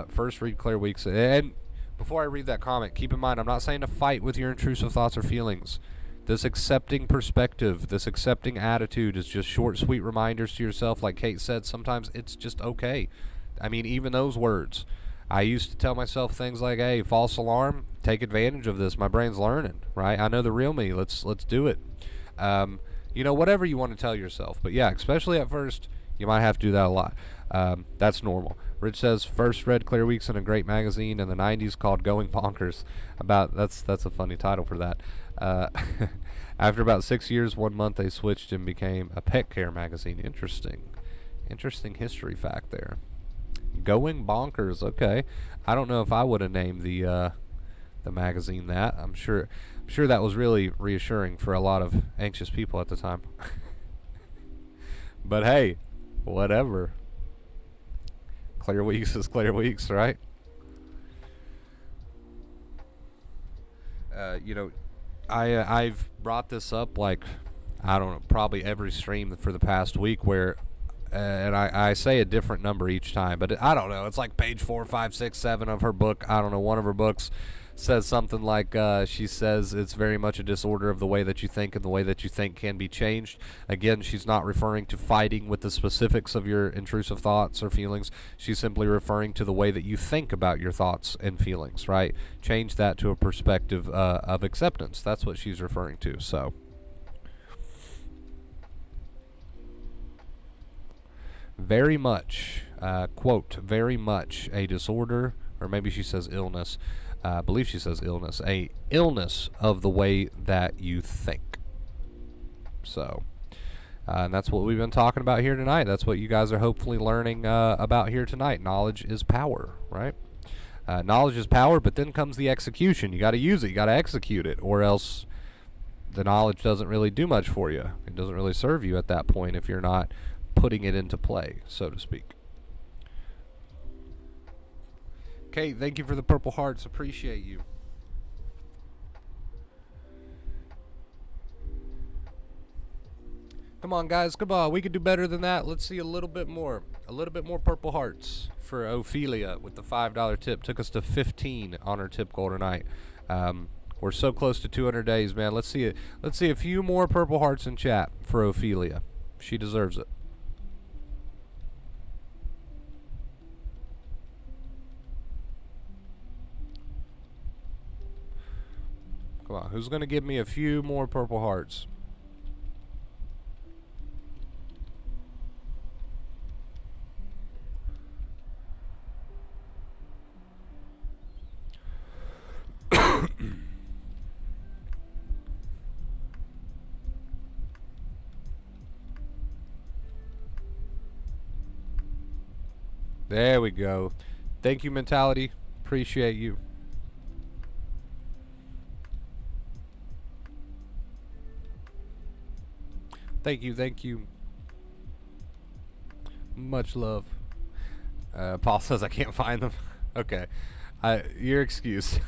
First read Claire Weeks. And before I read that comment, keep in mind I'm not saying to fight with your intrusive thoughts or feelings. This accepting perspective, this accepting attitude is just short, sweet reminders to yourself. Like Kate said, sometimes it's just okay. I mean, even those words. I used to tell myself things like, hey, false alarm, take advantage of this. My brain's learning, right? I know the real me. Let's do it. Whatever you want to tell yourself. But yeah, especially at first, you might have to do that a lot. That's normal. Rich says, first read Clear Weeks in a great magazine in the 90s called Going Bonkers. That's a funny title for that. After about 6 years, 1 month, they switched and became a pet care magazine. Interesting history fact there. Going Bonkers. Okay, I don't know if I would have named the magazine that. I'm sure that was really reassuring for a lot of anxious people at the time. But hey, whatever. Clear Weeks is Clear Weeks, right? I've brought this up like, I don't know, probably every stream for the past week where, and I say a different number each time, but I don't know. It's like page 4, 5, 6, 7 of her book. I don't know. One of her books says something like, she says it's very much a disorder of the way that you think, and the way that you think can be changed. Again, she's not referring to fighting with the specifics of your intrusive thoughts or feelings. She's simply referring to the way that you think about your thoughts and feelings, right? Change that to a perspective of acceptance. That's what she's referring to. So very much, quote, very much a disorder, or maybe she says illness. I believe she says illness. A illness of the way that you think. So, and that's what we've been talking about here tonight. That's what you guys are hopefully learning about here tonight. Knowledge is power, right? Knowledge is power, but then comes the execution. You got to use it. You got to execute it, or else the knowledge doesn't really do much for you. It doesn't really serve you at that point if you're not putting it into play, so to speak. Okay, thank you for the purple hearts. Appreciate you. Come on, guys. Come on. We could do better than that. Let's see a little bit more. A little bit more purple hearts for Ophelia with the $5 tip. Took us to 15 on her tip goal tonight. We're so close to 200 days, man. Let's see it. Let's see a few more purple hearts in chat for Ophelia. She deserves it. Come on, who's going to give me a few more purple hearts? There we go. Thank you, Mentality. Appreciate you. Thank you. Much love. Paul says I can't find them. Okay. You're excused.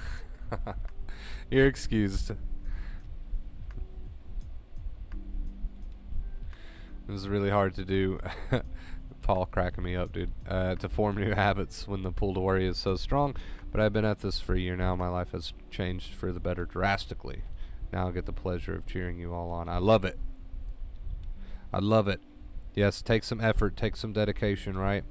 You're excused. This is really hard to do. Paul cracking me up, dude. To form new habits when the pull to worry is so strong. But I've been at this for a year now. My life has changed for the better drastically. Now I get the pleasure of cheering you all on. I love it. I love it. Yes, take some effort, take some dedication, right?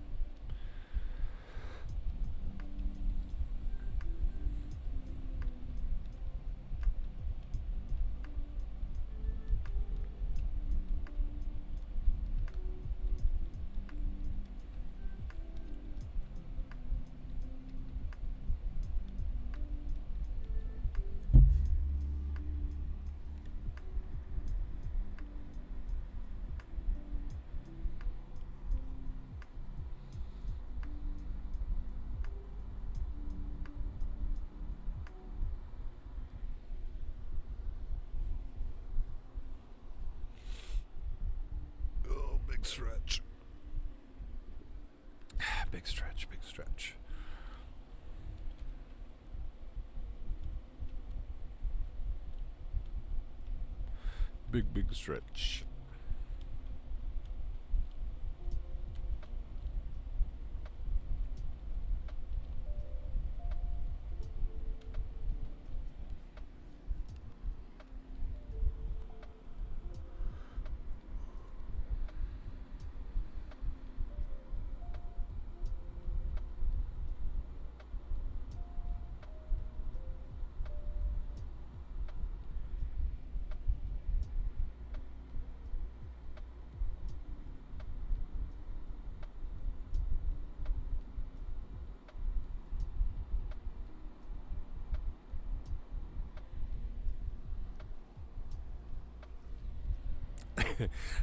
Stretch. Big stretch. Big stretch.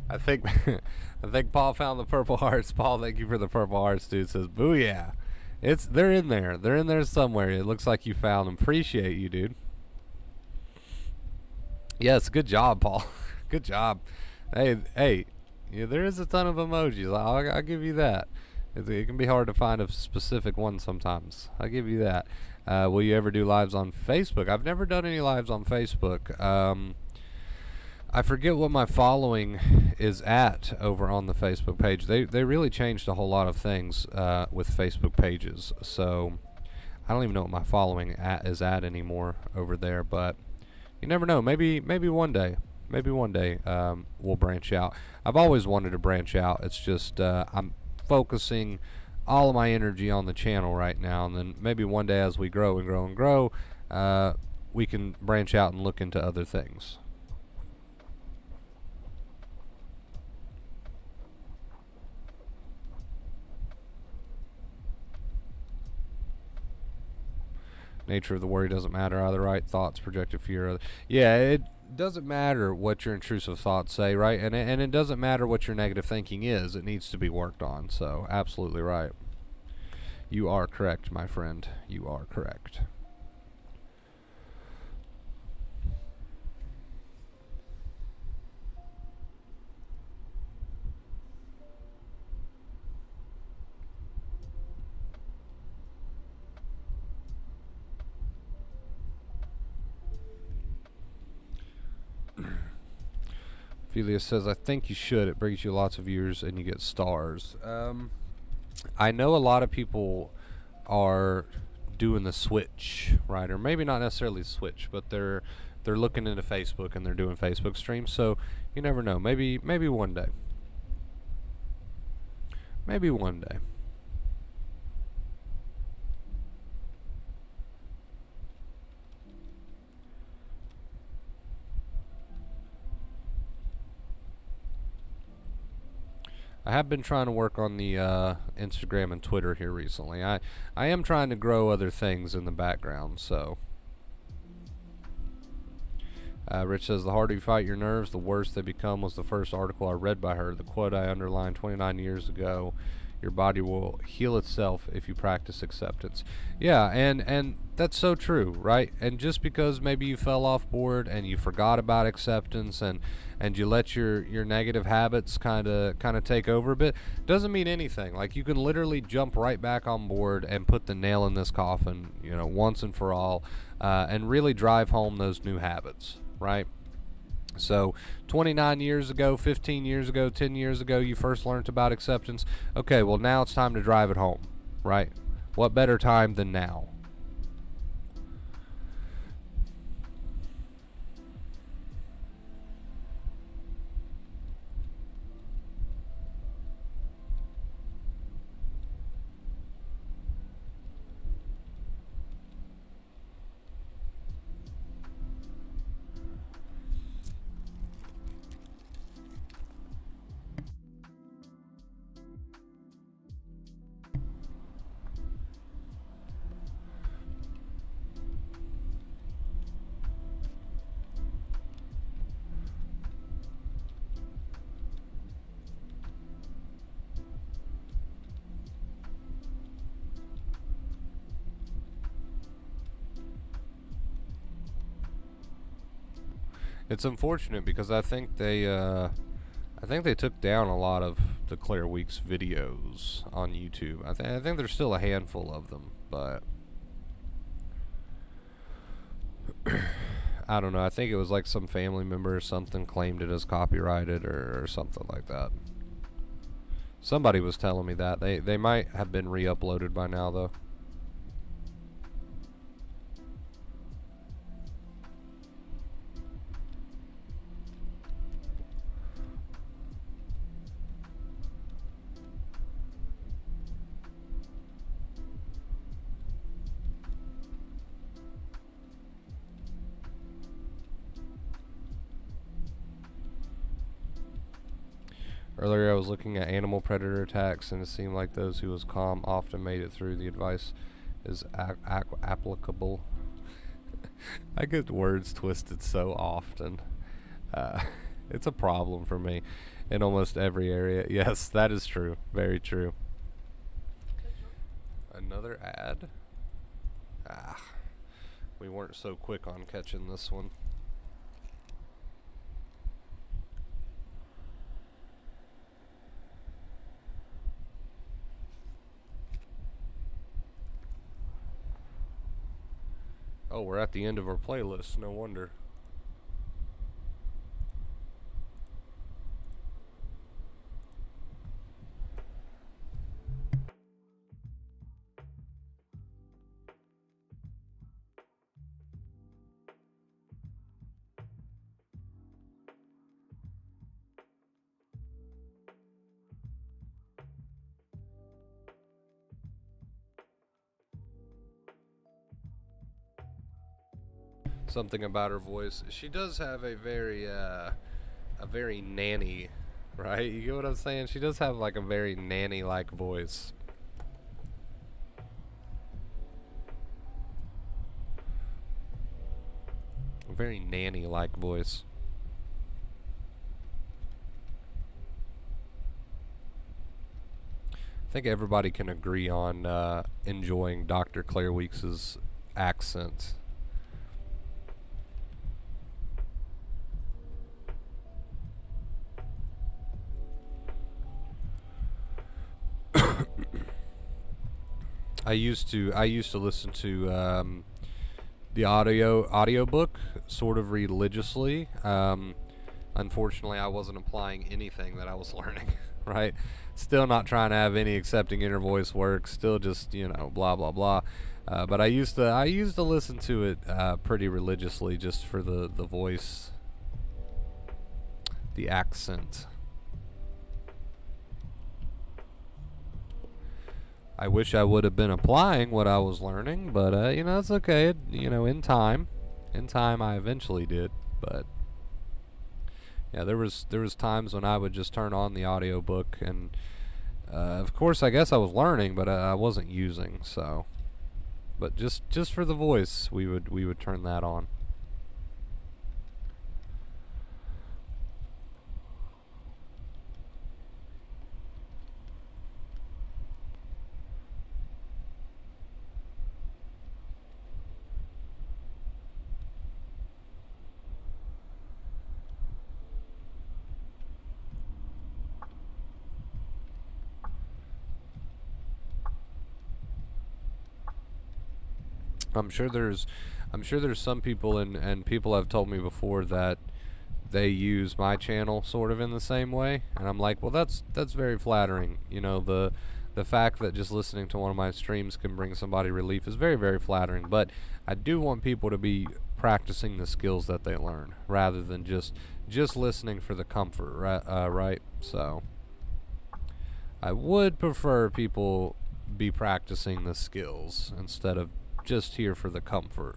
I think I think Paul found the purple hearts. Paul, thank you for the purple hearts, dude. Says booyah. They're in there. They're in there somewhere. It looks like you found them. Appreciate you, dude. Yes, good job, Paul. Good job. Hey, yeah, there is a ton of emojis. I'll give you that. It can be hard to find a specific one sometimes. I'll give you that. Will you ever do lives on Facebook? I've never done any lives on Facebook. I forget what my following is at over on the Facebook page. They really changed a whole lot of things with Facebook pages. So I don't even know what my following is at anymore over there. But you never know. Maybe one day. Maybe one day we'll branch out. I've always wanted to branch out. It's just I'm focusing all of my energy on the channel right now, and then maybe one day as we grow and grow and grow, we can branch out and look into other things. Nature of the worry doesn't matter. Either right thoughts, projected fear. Yeah, it doesn't matter what your intrusive thoughts say, right? And it doesn't matter what your negative thinking is. It needs to be worked on. So, absolutely right. You are correct, my friend. You are correct. Phileas says, I think you should. It brings you lots of viewers and you get stars. I know a lot of people are doing the switch, right? Or maybe not necessarily switch, but they're looking into Facebook and they're doing Facebook streams. So you never know. Maybe one day. Maybe one day. I have been trying to work on the Instagram and Twitter here recently. I am trying to grow other things in the background, so. Rich says, the harder you fight your nerves, the worse they become was the first article I read by her. The quote I underlined 29 years ago, your body will heal itself if you practice acceptance. Yeah, and that's so true, right? And just because maybe you fell off board and you forgot about acceptance and you let your negative habits kind of take over a bit, doesn't mean anything. Like, you can literally jump right back on board and put the nail in this coffin, once and for all, and really drive home those new habits, right? So 29 years ago, 15 years ago, 10 years ago, you first learned about acceptance. Okay, well, now it's time to drive it home, right? What better time than now? It's unfortunate because I think they took down a lot of the Claire Weeks videos on YouTube. I think there's still a handful of them, but I don't know. I think it was like some family member or something claimed it as copyrighted or something like that. Somebody was telling me that. They might have been re-uploaded by now, though. Earlier I was looking at animal predator attacks, and it seemed like those who was calm often made it through. The advice is applicable. I get words twisted so often. It's a problem for me in almost every area. Yes, that is true. Very true. Another ad? Ah, we weren't so quick on catching this one. Oh, we're at the end of our playlist. No wonder. Something about her voice. She does have a very nanny, right? You get what I'm saying? She does have like a very nanny-like voice. A very nanny-like voice. I think everybody can agree on enjoying Dr. Claire Weeks's accent. I used to listen to the audiobook sort of religiously. Unfortunately, I wasn't applying anything that I was learning. Right? Still not trying to have any accepting inner voice work. Still just blah blah blah. But I used to listen to it pretty religiously just for the voice, the accent. I wish I would have been applying what I was learning, but it's okay. In time, I eventually did. But yeah, there was times when I would just turn on the audiobook, and of course, I guess I was learning, but I wasn't using. So, but just for the voice, we would turn that on. I'm sure there's some people and people have told me before that they use my channel sort of in the same way, and I'm like, well, that's very flattering. The fact that just listening to one of my streams can bring somebody relief is very, very flattering. But I do want people to be practicing the skills that they learn rather than just listening for the comfort, right? So I would prefer people be practicing the skills instead of just here for the comfort.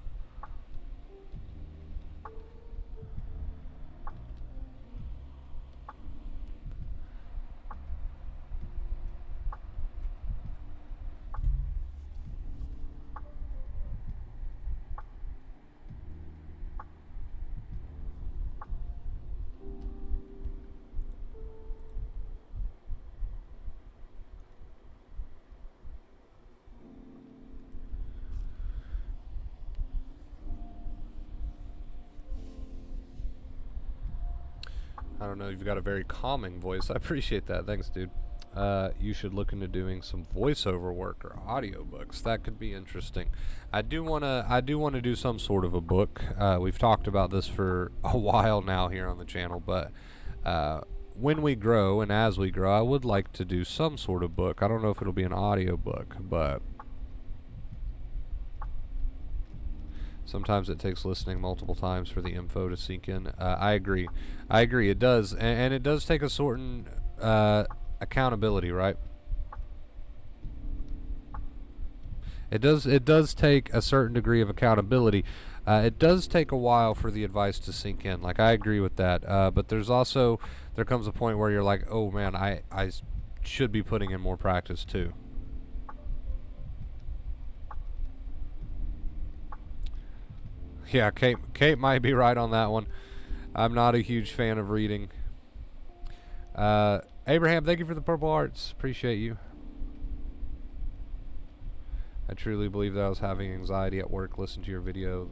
I don't know, you've got a very calming voice. I appreciate that. Thanks, dude. You should look into doing some voiceover work or audiobooks. That could be interesting. I do wanna do some sort of a book. We've talked about this for a while now here on the channel, but when we grow and as we grow, I would like to do some sort of book. I don't know if it'll be an audiobook, but sometimes it takes listening multiple times for the info to sink in. I agree. It does, and it does take a certain accountability, right? It does take a certain degree of accountability. It does take a while for the advice to sink in. Like, I agree with that. But there comes a point where you're like, oh man, I should be putting in more practice too. Yeah, Kate might be right on that one. I'm not a huge fan of reading. Abraham, thank you for the purple hearts. Appreciate you. I truly believe that I was having anxiety at work, listened to your video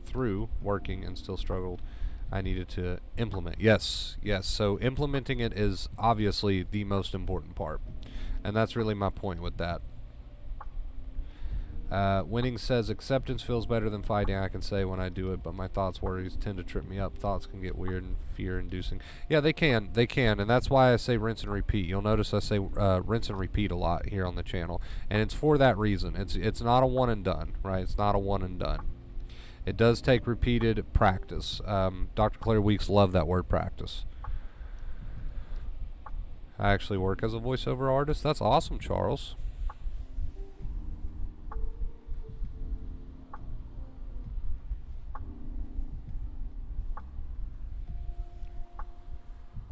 through working and still struggled. I needed to implement. Yes. So implementing it is obviously the most important part. And that's really my point with that. Winning says acceptance feels better than fighting. I can say when I do it, but my thoughts, worries tend to trip me up. Thoughts can get weird and fear-inducing. Yeah, they can, and that's why I say rinse and repeat. You'll notice I say rinse and repeat a lot here on the channel, and it's for that reason. It's not a one and done, right? It's not a one and done. It does take repeated practice. Dr. Claire Weeks loved that word practice. I actually work as a voiceover artist. That's awesome, Charles.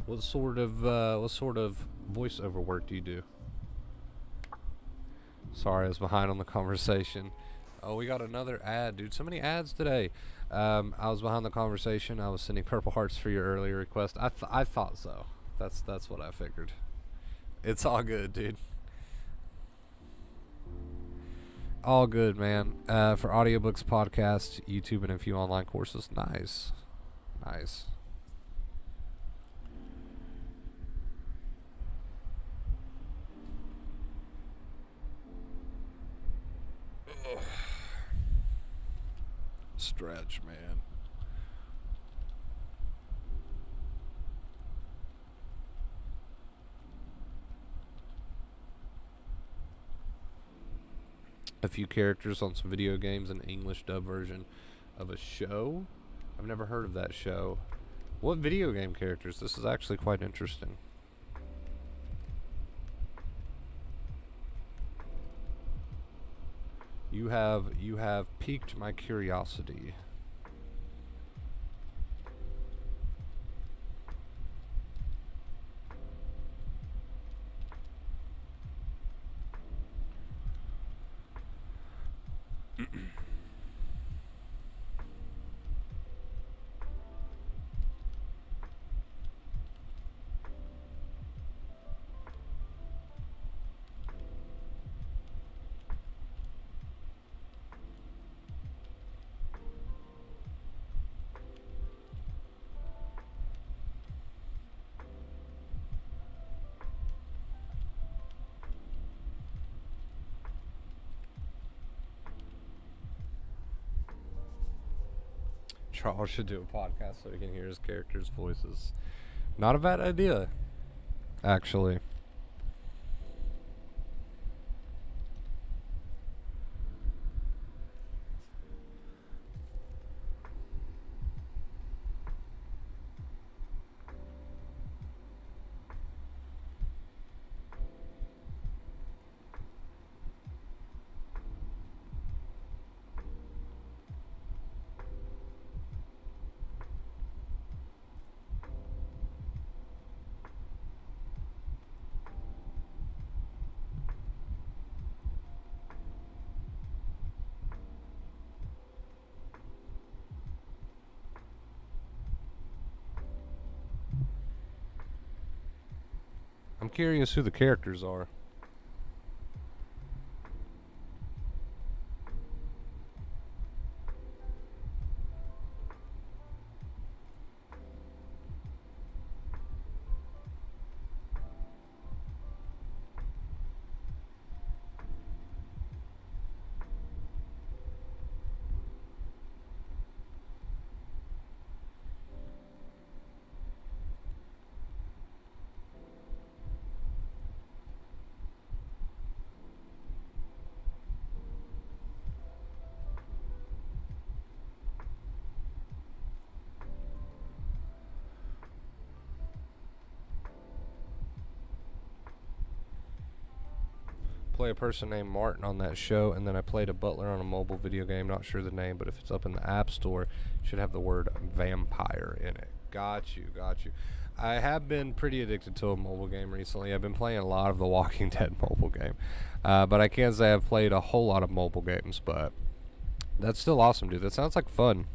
What sort of voiceover work do you do? Sorry, I was behind on the conversation. Oh, we got another ad, dude. So many ads today. I was behind the conversation. I was sending purple hearts for your earlier request. I thought so. That's what I figured. It's all good, dude. All good, man. For audiobooks, podcasts, YouTube, and a few online courses. Nice. Stretch, man. A few characters on some video games, an English dub version of a show. I've never heard of that show. What video game characters? This is actually quite interesting. You have piqued my curiosity. Charles should do a podcast so he can hear his characters' voices. Not a bad idea, actually. I'm curious who the characters are. Play a person named Martin on that show, and then I played a butler on a mobile video game, not sure the name, but if it's up in the App Store, it should have the word vampire in it. Got you. I have been pretty addicted to a mobile game recently. I've been playing a lot of the Walking Dead mobile game, but I can't say I've played a whole lot of mobile games, but that's still awesome, dude. That sounds like fun.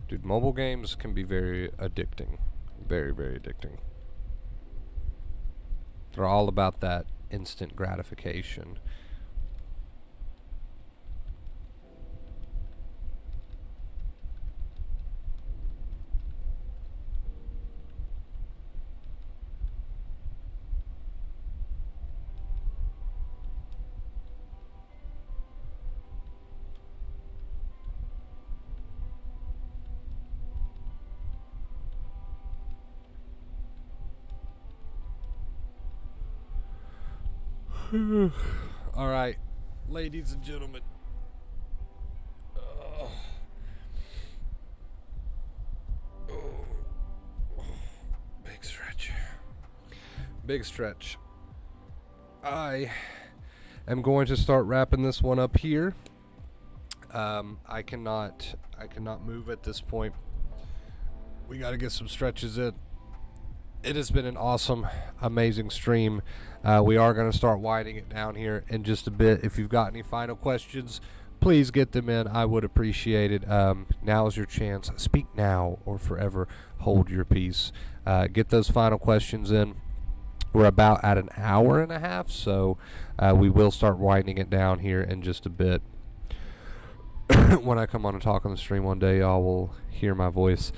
Dude, mobile games can be very addicting. Very, very addicting. They're all about that instant gratification. All right, ladies and gentlemen. Big stretch. Big stretch. I am going to start wrapping this one up here. I cannot move at this point. We got to get some stretches in. It has been an awesome, amazing stream. We are going to start winding it down here in just a bit. If you've got any final questions, please get them in. I would appreciate it. Now is your chance. Speak now or forever hold your peace. Get those final questions in. We're about at an hour and a half, so we will start winding it down here in just a bit. When I come on and talk on the stream one day, y'all will hear my voice.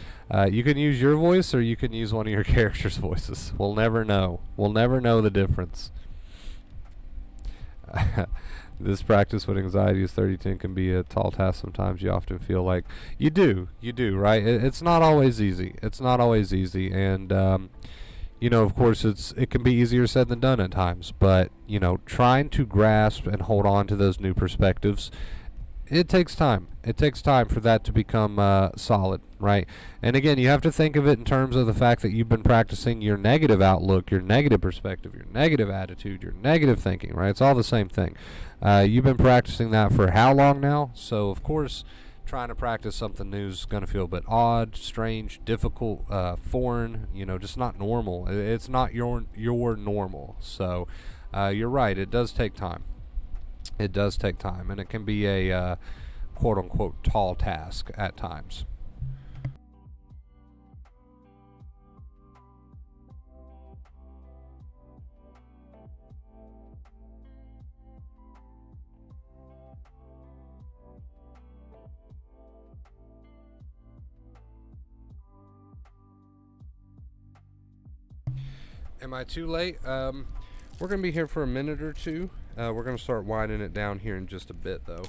You can use your voice or you can use one of your characters' voices. We'll never know. We'll never know the difference. This practice with anxiety is 30-10 can be a tall task sometimes. You often feel like you do, right? It's not always easy. It's not always easy. And, of course, it can be easier said than done at times. But, trying to grasp and hold on to those new perspectives, it takes time. It takes time for that to become solid, right? And again, you have to think of it in terms of the fact that you've been practicing your negative outlook, your negative perspective, your negative attitude, your negative thinking, right? It's all the same thing. You've been practicing that for how long now? So, of course, trying to practice something new is going to feel a bit odd, strange, difficult, foreign, just not normal. It's not your normal. So, you're right. It does take time. It does take time, and it can be a quote-unquote tall task at times. Am I too late? We're going to be here for a minute or two. We're going to start winding it down here in just a bit, though.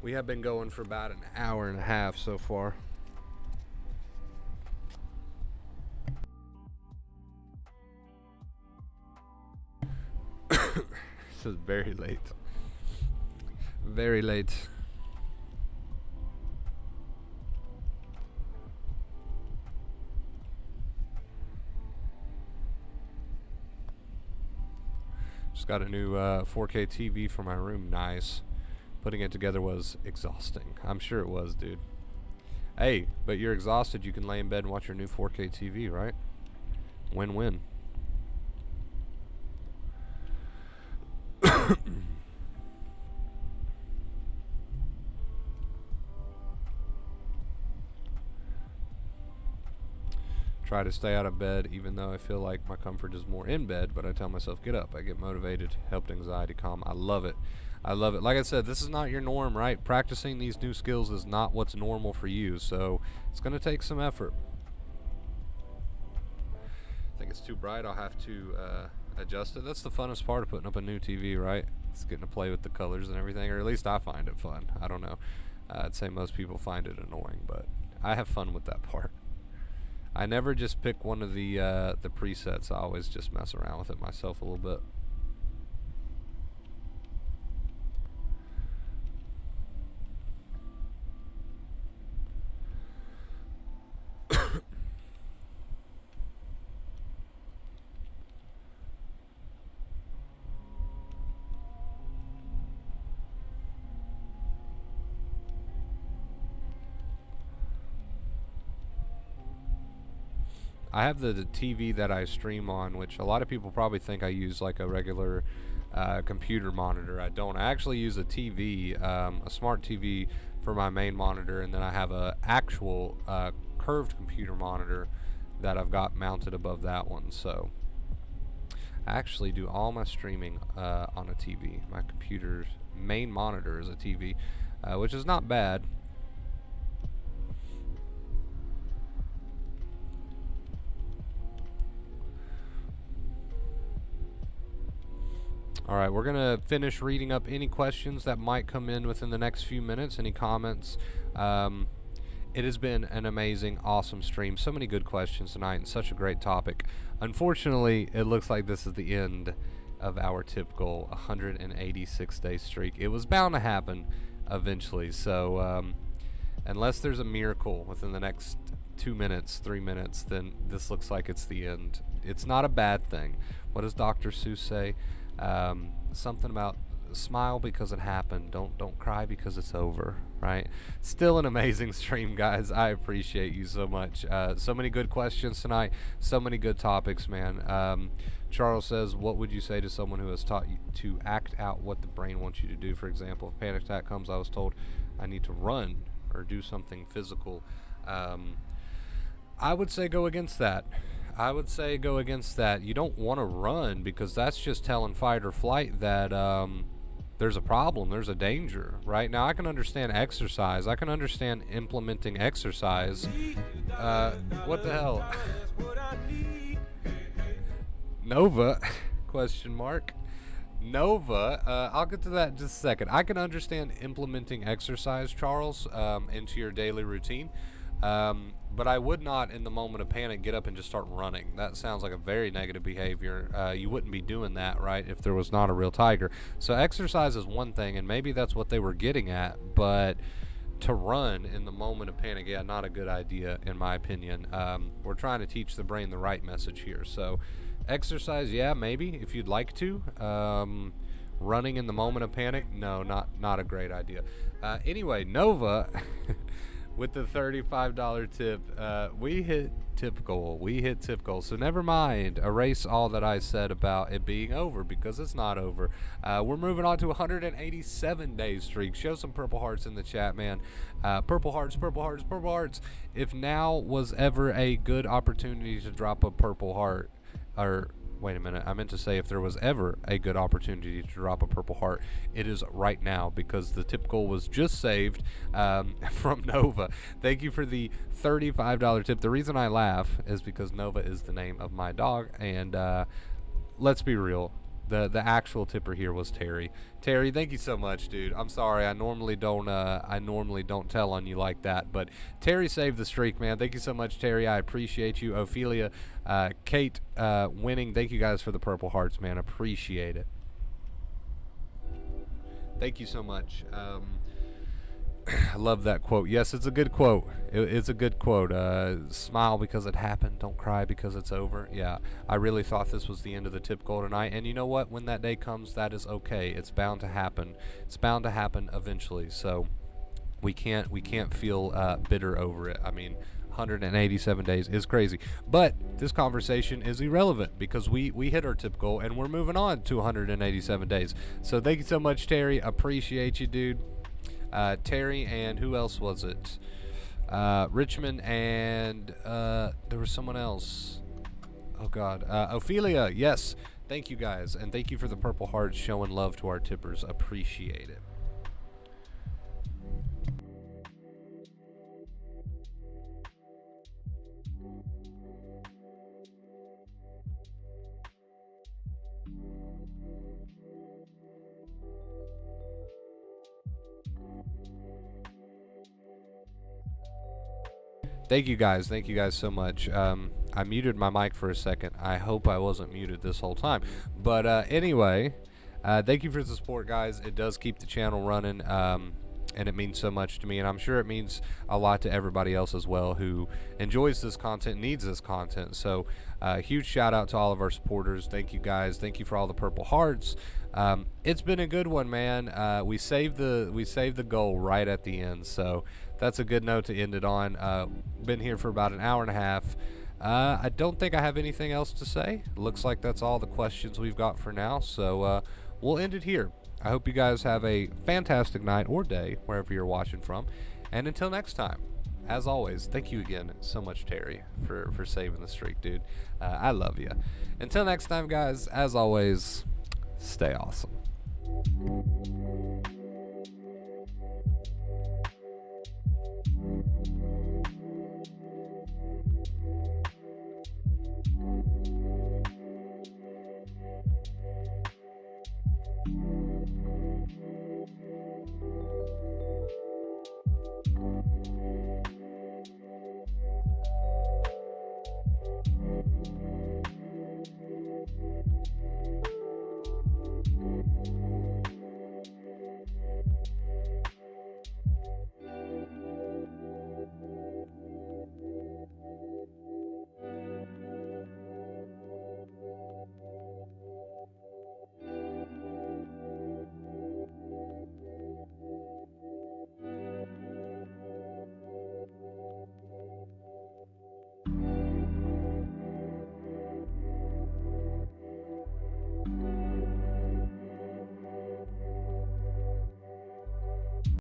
We have been going for about an hour and a half so far. This is very late. Very late. Just got a new 4K TV for my room. Nice. Putting it together was exhausting. I'm sure it was, dude. Hey, but you're exhausted. You can lay in bed and watch your new 4K TV, right? Win-win. Try to stay out of bed even though I feel like my comfort is more in bed, but I tell myself get up. I get motivated, helped anxiety calm. I love it. I love it. Like I said, this is not your norm, right? Practicing these new skills is not what's normal for you, so it's going to take some effort. I think it's too bright. I'll have to adjust it. That's the funnest part of putting up a new TV, right? It's getting to play with the colors and everything, or at least I find it fun. I don't know. I'd say most people find it annoying, but I have fun with that part. I never just pick one of the presets. I always just mess around with it myself a little bit. I have the TV that I stream on, which a lot of people probably think I use like a regular computer monitor. I don't. I actually use a TV, a smart TV for my main monitor, and then I have a actual curved computer monitor that I've got mounted above that one. So I actually do all my streaming on a TV. My computer's main monitor is a TV, which is not bad. All right, we're going to finish reading up any questions that might come in within the next few minutes, any comments. It has been an amazing, awesome stream. So many good questions tonight and such a great topic. Unfortunately, it looks like this is the end of our typical 186-day streak. It was bound to happen eventually. So unless there's a miracle within the next 2 minutes, 3 minutes, then this looks like it's the end. It's not a bad thing. What does Dr. Seuss say? Something about smile because it happened. Don't cry because it's over, right? Still an amazing stream, guys. I appreciate you so much. So many good questions tonight. So many good topics, man. Charles says, what would you say to someone who has taught you to act out what the brain wants you to do? For example, if a panic attack comes, I was told I need to run or do something physical. I would say go against that. You don't want to run because that's just telling fight or flight that there's a problem, there's a danger, right? Now, I can understand exercise. I can understand implementing exercise. What the hell? Nova? Question mark. Nova, I'll get to that in just a second. I can understand implementing exercise, Charles, into your daily routine. But I would not, in the moment of panic, get up and just start running. That sounds like a very negative behavior. You wouldn't be doing that, right, if there was not a real tiger. So exercise is one thing, and maybe that's what they were getting at, but to run in the moment of panic, yeah, not a good idea, in my opinion. We're trying to teach the brain the right message here. So exercise, yeah, maybe, if you'd like to. Running in the moment of panic, no, not a great idea. Anyway, Nova... with the $35 tip, we hit tip goal. So never mind, erase all that I said about it being over, because it's not over. We're moving on to 187 days streak. Show some purple hearts in the chat, man. Purple hearts. If now was ever a good opportunity to drop a purple heart, or wait a minute, I meant to say if there was ever a good opportunity to drop a purple heart, it is right now, because the tip goal was just saved from Nova. Thank you for the $35 tip. The reason I laugh is because Nova is the name of my dog, and let's be real, the actual tipper here was Terry. Terry, thank you so much, dude. I'm sorry, I normally don't tell on you like that, but Terry saved the streak, man. Thank you so much, Terry. I appreciate you. Ophelia, Kate, winning. Thank you guys for the purple hearts, man. Appreciate it. Thank you so much. I love that quote. Yes, it's a good quote. It's a good quote. Smile because it happened. Don't cry because it's over. Yeah, I really thought this was the end of the tip goal tonight. And you know what? When that day comes, that is okay. It's bound to happen. It's bound to happen eventually. So we can't feel bitter over it. I mean, 187 days is crazy. But this conversation is irrelevant because we hit our tip goal and we're moving on to 187 days. So thank you so much, Terry. Appreciate you, dude. Terry, and who else was it? Richmond, and there was someone else. Oh God, Ophelia. Yes, thank you guys, and thank you for the purple hearts, showing love to our tippers. Appreciate it. Thank you guys so much. I muted my mic for a second. I hope I wasn't muted this whole time. But anyway, thank you for the support, guys. It does keep the channel running, and it means so much to me. And I'm sure it means a lot to everybody else as well who enjoys this content, needs this content. So huge shout out to all of our supporters. Thank you guys. Thank you for all the purple hearts. It's been a good one, man. We saved the goal right at the end. So that's a good note to end it on. Been here for about an hour and a half. I don't think I have anything else to say. Looks like that's all the questions we've got for now. So we'll end it here. I hope you guys have a fantastic night or day wherever you're watching from. And until next time, as always, thank you again so much, Terry, for saving the streak, dude. I love you. Until next time, guys, as always, stay awesome.